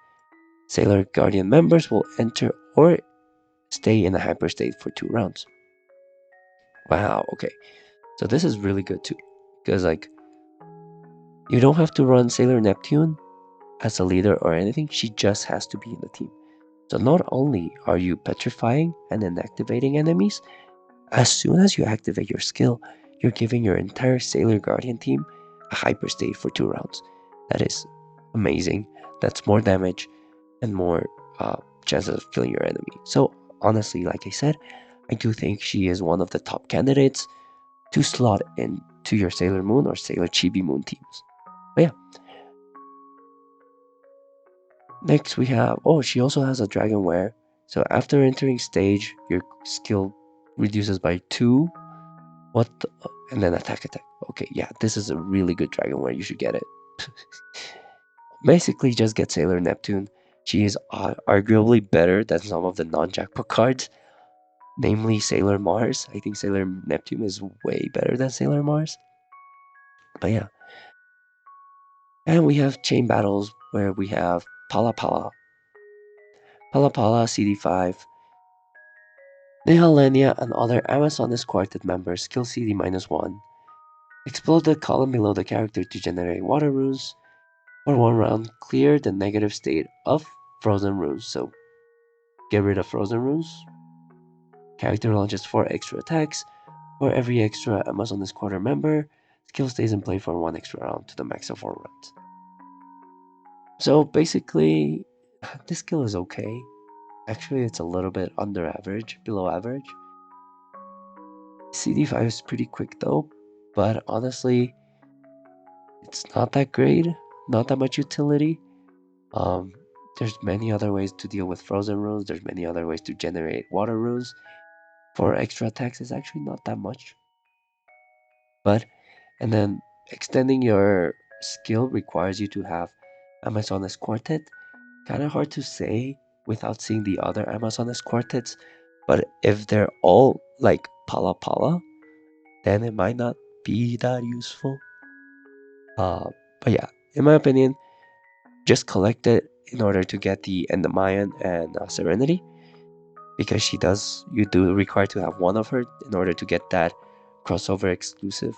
Sailor Guardian members will enter or stay in a hyper state for 2 rounds. Wow, okay. So this is really good too, because like, you don't have to run Sailor Neptune as a leader or anything, she just has to be in the team. So not only are you petrifying and inactivating enemies, as soon as you activate your skill, you're giving your entire Sailor Guardian team a hyper state for 2 rounds. That is amazing. That's more damage and more chances of killing your enemy. So honestly, like I said, I do think she is one of the top candidates to slot into your Sailor Moon or Sailor Chibi Moon teams. But yeah. Next we have, she also has a Dragonware. So after entering stage, your skill reduces by 2. And then attack. Okay, yeah, this is a really good Dragonware. You should get it. Basically, just get Sailor Neptune. She is arguably better than some of the non-jackpot cards, namely Sailor Mars. I think Sailor Neptune is way better than Sailor Mars. But yeah. And we have chain battles where we have Pala Pala, CD5, Nihalenia, and other Amazoness Quartet members skill CD -1. Explode the column below the character to generate water runes. For 1 round, clear the negative state of frozen runes. So get rid of frozen runes. Character launches 4 extra attacks. For every extra Amazoness Quarter member, skill stays in play for 1 extra round to the max of 4 rounds. So basically, this skill is okay. Actually, it's a little bit under average, below average. CD5 is pretty quick though, but honestly, it's not that great, not that much utility. Um, there's many other ways to deal with frozen runes. There's many other ways to generate water runes. For extra attacks, it's actually not that much. But, and then extending your skill requires you to have Amazonas Quartet. Kind of hard to say without seeing the other Amazonas Quartets. But if they're all like Pala Pala, then it might not be that useful. But yeah, in my opinion, just collect it in order to get the Endemayan and Serenity, because you do require to have one of her in order to get that crossover exclusive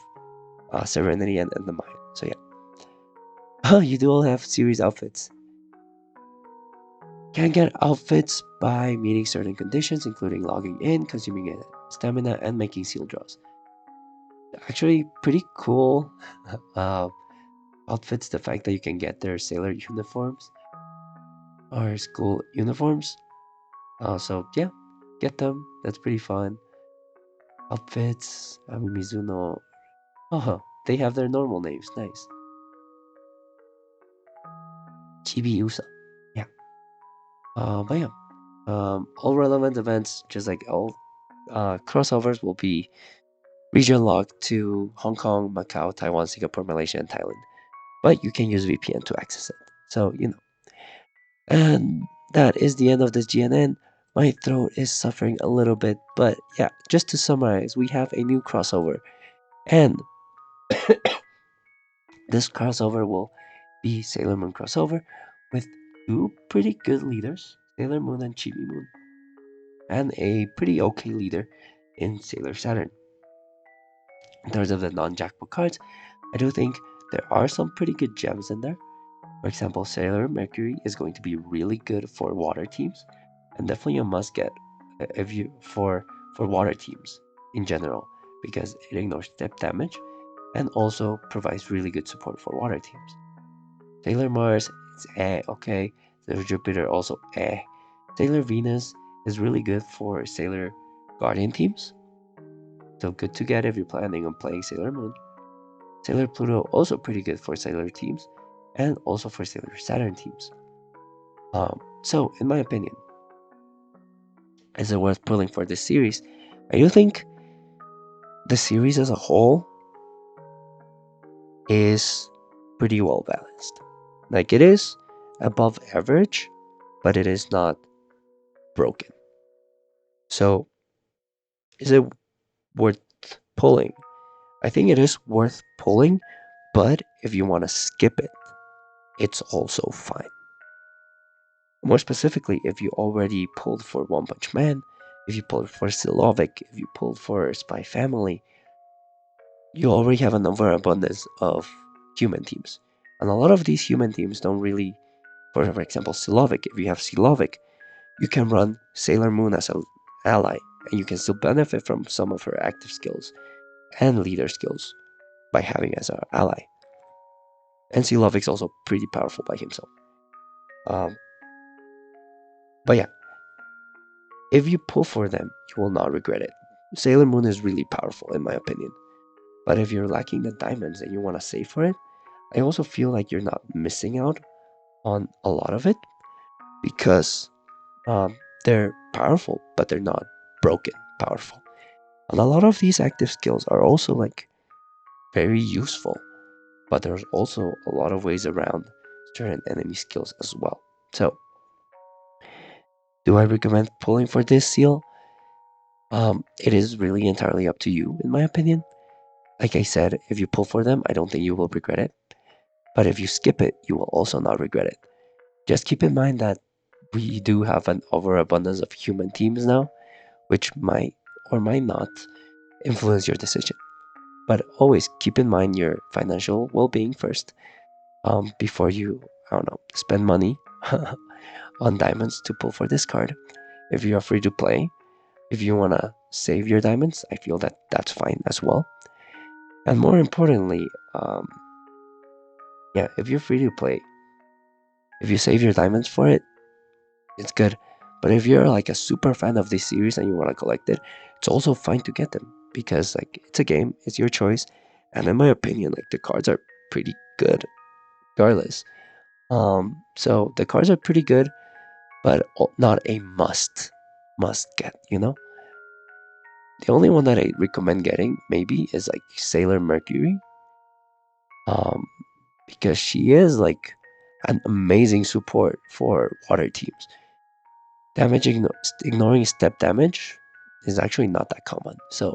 Serenity and Endemayan. So yeah, you do all have series outfits. Can get outfits by meeting certain conditions, including logging in, consuming stamina, and making seal draws. Actually, pretty cool uh, outfits. The fact that you can get their sailor uniforms or school uniforms. So yeah, get them. That's pretty fun. Outfits. Mizuno. Oh, they have their normal names. Nice. Chibi Usa. Yeah. But yeah. All relevant events, just like all crossovers, will be region locked to Hong Kong, Macau, Taiwan, Singapore, Malaysia, and Thailand. But you can use VPN to access it. So, you know. And that is the end of this GNN. My throat is suffering a little bit, but yeah, just to summarize, we have a new crossover. And this crossover will be Sailor Moon crossover with two pretty good leaders, Sailor Moon and Chibi Moon, and a pretty okay leader in Sailor Saturn. In terms of the non-jackpot cards, I do think there are some pretty good gems in there. For example, Sailor Mercury is going to be really good for water teams, and definitely a must get if you for water teams in general, because it ignores step damage and also provides really good support for water teams. Sailor Mars, it's okay. Sailor Jupiter also Sailor Venus is really good for Sailor Guardian teams, so good to get if you're planning on playing Sailor Moon. Sailor Pluto also pretty good for Sailor teams, and also for Sailor Saturn teams. So in my opinion, is it worth pulling for this series? I do think the series as a whole is pretty well balanced. Like it is above average, but it is not broken. So is it worth pulling? I think it is worth pulling, but if you want to skip it, it's also fine. More specifically, if you already pulled for One Punch Man, if you pulled for Silovic, if you pulled for Spy Family, you already have an overabundance of human teams. And a lot of these human teams don't really, for example, Silovic, if you have Silovic, you can run Sailor Moon as an ally, and you can still benefit from some of her active skills and leader skills by having as an ally. And Silovic's also pretty powerful by himself. Um, but yeah, if you pull for them, you will not regret it. Sailor Moon is really powerful, in my opinion. But if you're lacking the diamonds and you want to save for it, I also feel like you're not missing out on a lot of it, because they're powerful, but they're not broken powerful. And a lot of these active skills are also like very useful, but there's also a lot of ways around certain enemy skills as well. So, do I recommend pulling for this seal? It is really entirely up to you, in my opinion. Like I said, if you pull for them, I don't think you will regret it. But if you skip it, you will also not regret it. Just keep in mind that we do have an overabundance of human teams now, which might or might not influence your decision. But always keep in mind your financial well-being first, before you, I don't know, spend money on diamonds to pull for this card. If you are free to play, if you want to save your diamonds, I feel that that's fine as well. And more importantly, yeah, if you're free to play, If you save your diamonds for it, it's good. But if you're like a super fan of this series and you want to collect it, it's also fine to get them because like it's a game, it's your choice, and in my opinion, like the cards are pretty good regardless. So the cards are pretty good, but not a must get. The only one that I recommend getting maybe is like Sailor Mercury, um, because she is like an amazing support for water teams. Ignoring step damage is actually not that common. So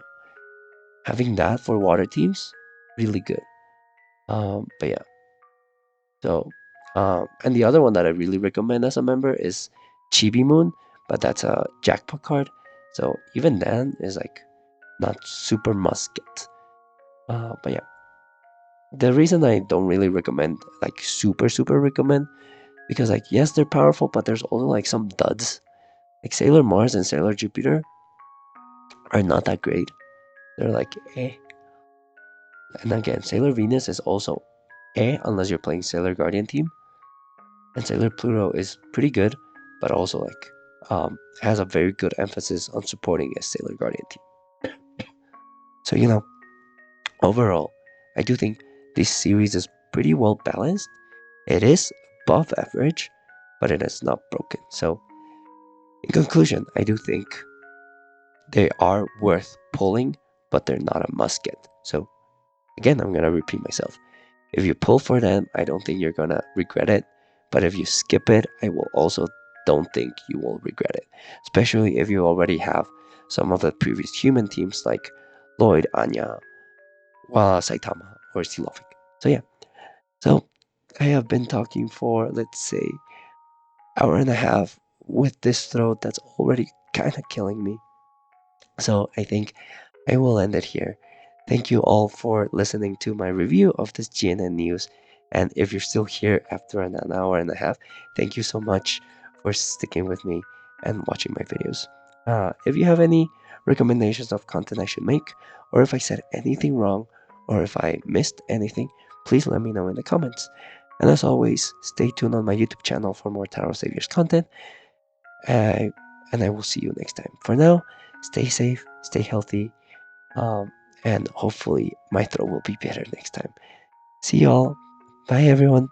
having that for water teams, really good. But yeah, so and the other one that I really recommend as a member is Chibi Moon, but that's a jackpot card. So even then is like not super must get. But yeah, the reason I don't really recommend like super recommend because like yes they're powerful, but there's also like some duds. Like Sailor Mars and Sailor Jupiter are not that great. They're like eh. And again, Sailor Venus is also unless you're playing Sailor Guardian team. And Sailor Pluto is pretty good, but also like has a very good emphasis on supporting a Sailor Guardian team. So overall, I do think this series is pretty well balanced. It is above average, but it is not broken. So in conclusion, I do think they are worth pulling, but they're not a must get. So again, I'm gonna repeat myself. If you pull for them, I don't think you're gonna regret it. But if you skip it, I will also don't think you will regret it. Especially if you already have some of the previous human teams like Lloyd, Anya, Saitama, or Silovic. So yeah. So I have been talking for let's say hour and a half with this throat that's already kind of killing me. So I think I will end it here. Thank you all for listening to my review of this GNN news. And if you're still here after an hour and a half, thank you so much for sticking with me and watching my videos. If you have any recommendations of content I should make, or if I said anything wrong, or if I missed anything, please let me know in the comments. And as always, stay tuned on my YouTube channel for more Tarot Saviors content. Uh, and I will see you next time. For now, stay safe, stay healthy, um, and hopefully my throat will be better next time. See y'all. Bye, everyone.